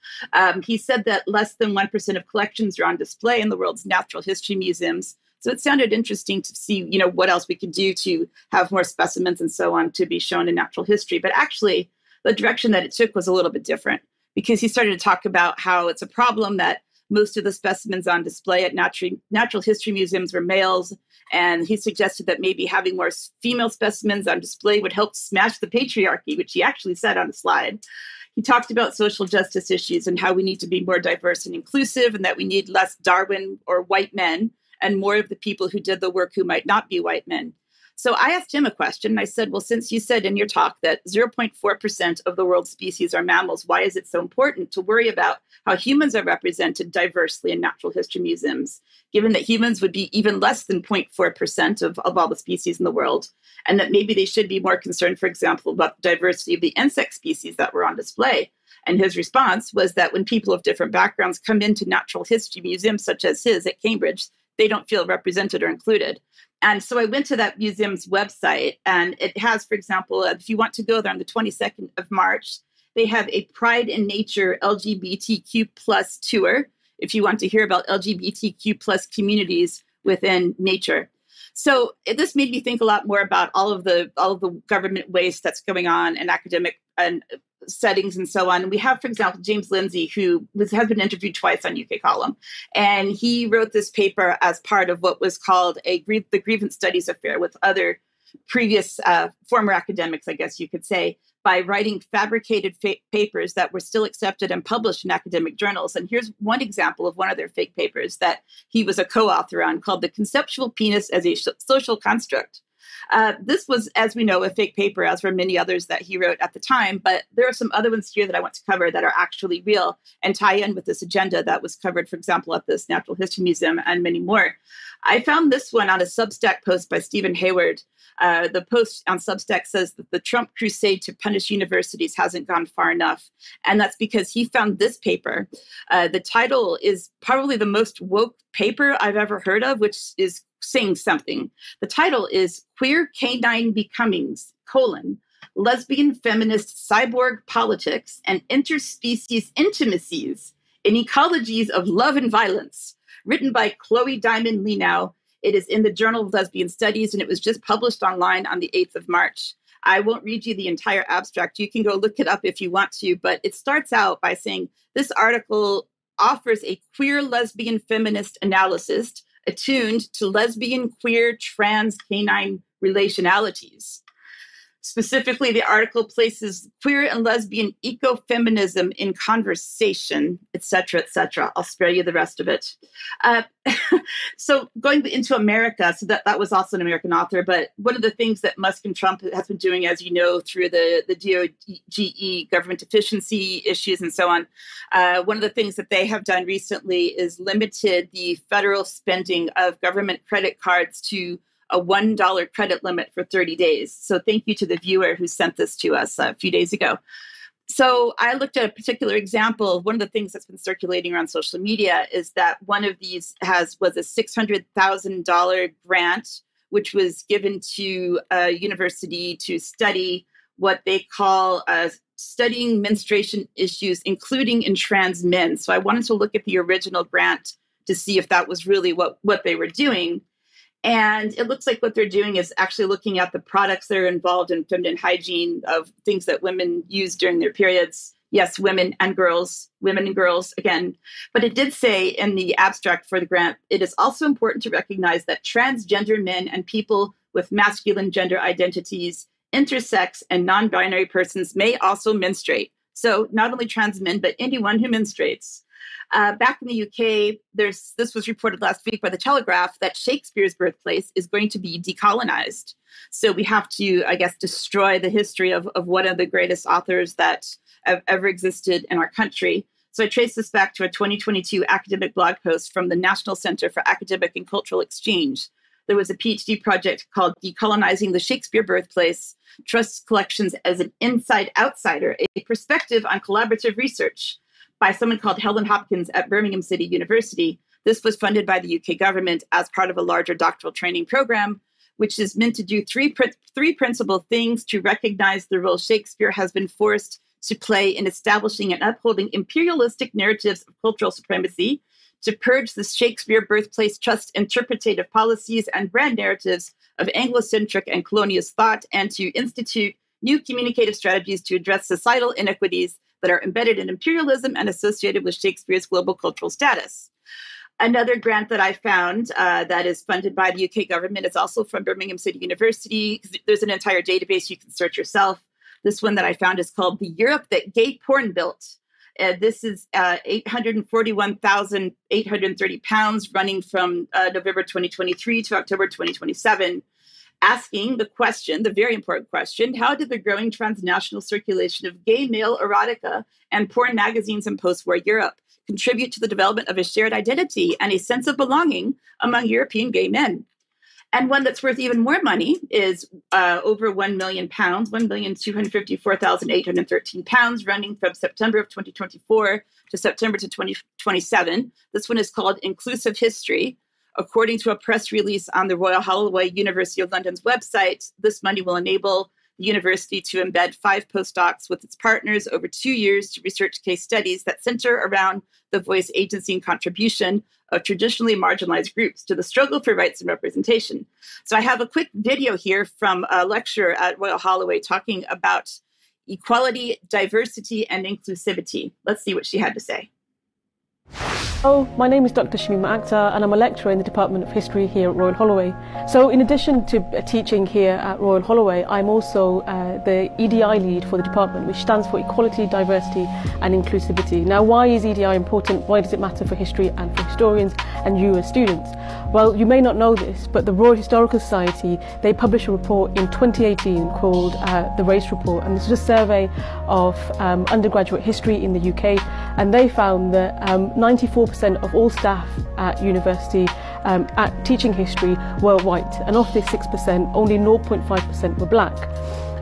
He said that less than 1% of collections are on display in the world's natural history museums. So it sounded interesting to see, what else we could do to have more specimens and so on to be shown in natural history. But actually, the direction that it took was a little bit different, because he started to talk about how it's a problem that most of the specimens on display at natural history museums were males. And he suggested that maybe having more female specimens on display would help smash the patriarchy, which he actually said on a slide. He talked about social justice issues and how we need to be more diverse and inclusive, and that we need less Darwin or white men and more of the people who did the work who might not be white men. So I asked him a question, and I said, well, since you said in your talk that 0.4% of the world's species are mammals, why is it so important to worry about how humans are represented diversely in natural history museums, given that humans would be even less than 0.4% of all the species in the world, and that maybe they should be more concerned, for example, about the diversity of the insect species that were on display? And his response was that when people of different backgrounds come into natural history museums, such as his at Cambridge, they don't feel represented or included. And so I went to that museum's website, and it has, for example, if you want to go there on the 22nd of March, they have a Pride in Nature LGBTQ plus tour, if you want to hear about LGBTQ plus communities within nature. So this made me think a lot more about all of the government waste that's going on in academic and settings and so on. And we have, for example, James Lindsay, who has been interviewed twice on UK Column. And he wrote this paper as part of what was called the Grievance Studies Affair with other previous former academics, I guess you could say, by writing fabricated papers that were still accepted and published in academic journals. And here's one example of one of their fake papers that he was a co-author on, called The Conceptual Penis as a Social Construct. This was, as we know, a fake paper, as were many others that he wrote at the time. But there are some other ones here that I want to cover that are actually real and tie in with this agenda that was covered, for example, at this Natural History Museum and many more. I found this one on a Substack post by Stephen Hayward. The post on Substack says that the Trump crusade to punish universities hasn't gone far enough. And that's because he found this paper. The title is probably the most woke paper I've ever heard of, which is saying something. The title is Queer Canine Becomings, Lesbian Feminist Cyborg Politics and Interspecies Intimacies in Ecologies of Love and Violence, written by Chloe Diamond Lenow. It is in the Journal of Lesbian Studies, and it was just published online on the 8th of March. I won't read you the entire abstract. You can go look it up if you want to, but it starts out by saying this article offers a queer lesbian feminist analysis attuned to lesbian, queer, trans, canine relationalities. Specifically, the article places queer and lesbian ecofeminism in conversation, et cetera, et cetera. I'll spare you the rest of it. So going into America, so that was also an American author, but one of the things that Musk and Trump has been doing, as you know, through the DOGE government efficiency issues and so on, one of the things that they have done recently is limited the federal spending of government credit cards to a $1 credit limit for 30 days. So thank you to the viewer who sent this to us a few days ago. So I looked at a particular example. One of the things that's been circulating around social media is that one of these was a $600,000 grant, which was given to a university to study what they call studying menstruation issues, including in trans men. So I wanted to look at the original grant to see if that was really what they were doing. And it looks like what they're doing is actually looking at the products that are involved in feminine hygiene of things that women use during their periods. Yes, women and girls again. But it did say in the abstract for the grant, it is also important to recognize that transgender men and people with masculine gender identities, intersex and non-binary persons may also menstruate. So not only trans men, but anyone who menstruates. Back in the UK, this was reported last week by The Telegraph that Shakespeare's birthplace is going to be decolonized. So we have to, I guess, destroy the history of one of the greatest authors that have ever existed in our country. So I traced this back to a 2022 academic blog post from the National Center for Academic and Cultural Exchange. There was a PhD project called Decolonizing the Shakespeare Birthplace, Trust Collections as an Inside Outsider, a perspective on collaborative research, by someone called Helen Hopkins at Birmingham City University. This was funded by the UK government as part of a larger doctoral training program, which is meant to do three principal things to recognize the role Shakespeare has been forced to play in establishing and upholding imperialistic narratives of cultural supremacy, to purge the Shakespeare birthplace trust interpretative policies and brand narratives of Anglocentric and colonialist thought, and to institute new communicative strategies to address societal inequities that are embedded in imperialism and associated with Shakespeare's global cultural status. Another grant that I found that is funded by the UK government is also from Birmingham City University. There's an entire database you can search yourself. This one that I found is called The Europe That Gay Porn Built. This is 841,830 pounds running from November 2023 to October 2027. Asking the question, the very important question, how did the growing transnational circulation of gay male erotica and porn magazines in post-war Europe contribute to the development of a shared identity and a sense of belonging among European gay men? And one that's worth even more money is over £1 million, 1,254,813 pounds, running from September of 2024 to September to 2027. This one is called Inclusive History. According to a press release on the Royal Holloway University of London's website, this money will enable the university to embed 5 postdocs with its partners over 2 years to research case studies that center around the voice, agency, and contribution of traditionally marginalized groups to the struggle for rights and representation. So I have a quick video here from a lecturer at Royal Holloway talking about equality, diversity, and inclusivity. Let's see what she had to say. Hello, my name is Dr. Shamima Akhtar and I'm a lecturer in the Department of History here at Royal Holloway. So in addition to teaching here at Royal Holloway, I'm also the EDI lead for the department, which stands for Equality, Diversity and Inclusivity. Now, why is EDI important? Why does it matter for history and for historians and you as students? Well, you may not know this, but the Royal Historical Society, they published a report in 2018 called the Race Report, and this was a survey of undergraduate history in the UK, and they found that 94% of all staff at university at teaching history were white, and of this 6%, only 0.5% were black.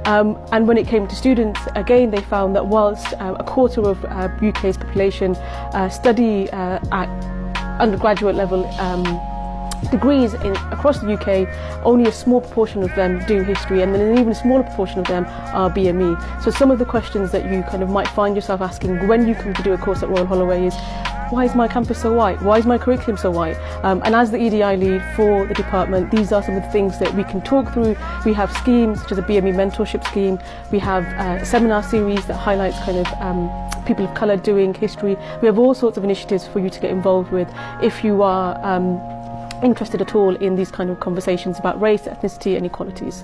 And when it came to students, again, they found that whilst a quarter of UK's population study at undergraduate level degrees across the UK, only a small proportion of them do history, and then an even smaller proportion of them are BME. So some of the questions that you kind of might find yourself asking when you come to do a course at Royal Holloway is, why is my campus so white? Why is my curriculum so white? And as the EDI lead for the department, these are some of the things that we can talk through. We have schemes such as the BME mentorship scheme. We have a seminar series that highlights kind of people of colour doing history. We have all sorts of initiatives for you to get involved with if you are interested at all in these kind of conversations about race, ethnicity and equalities.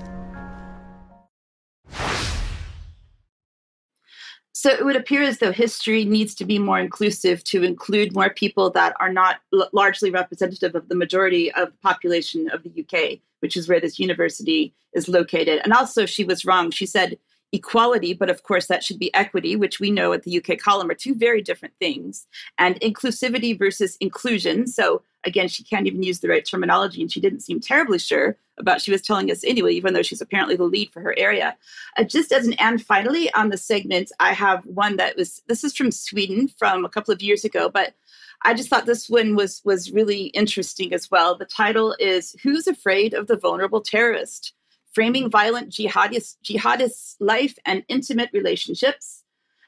So it would appear as though history needs to be more inclusive to include more people that are not largely representative of the majority of the population of the UK, which is where this university is located. And also she was wrong. She said equality, but of course that should be equity, which we know at the UK column are two very different things. And inclusivity versus inclusion. So again, she can't even use the right terminology, and she didn't seem terribly sure about she was telling us anyway, even though she's apparently the lead for her area. Just as an and finally on the segment, I have one this is from Sweden from a couple of years ago, but I just thought this one was really interesting as well. The title is Who's Afraid of the Vulnerable Terrorist? Framing Violent Jihadists' Life and Intimate Relationships.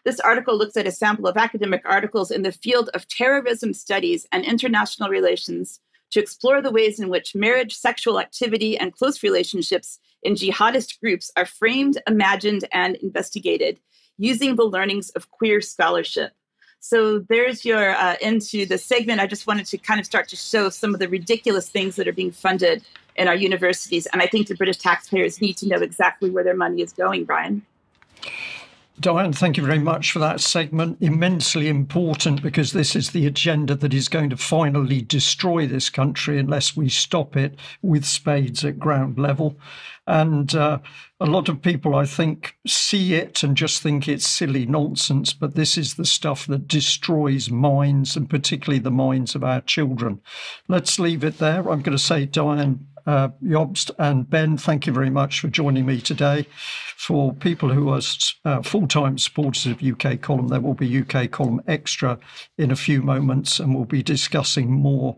This article looks at a sample of academic articles in the field of terrorism studies and international relations to explore the ways in which marriage, sexual activity, and close relationships in jihadist groups are framed, imagined, and investigated using the learnings of queer scholarship. So there's your into the segment. I just wanted to kind of start to show some of the ridiculous things that are being funded in our universities. And I think the British taxpayers need to know exactly where their money is going, Brian. Diane, thank you very much for that segment. Immensely important, because this is the agenda that is going to finally destroy this country unless we stop it with spades at ground level. And a lot of people, I think, see it and just think it's silly nonsense, but this is the stuff that destroys minds, and particularly the minds of our children. Let's leave it there. I'm going to say, Diane, Jobst and Ben, thank you very much for joining me today. For people who are full-time supporters of UK Column, there will be UK Column Extra in a few moments, and we'll be discussing more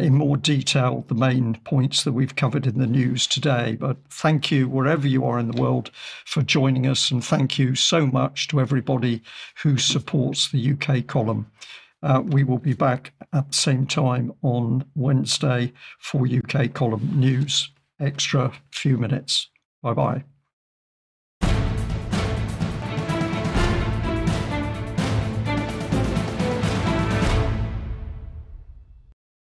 in more detail the main points that we've covered in the news today. But thank you, wherever you are in the world, for joining us, and thank you so much to everybody who supports the UK Column. We will be back at the same time on Wednesday for UK Column News Extra few minutes. Bye-bye.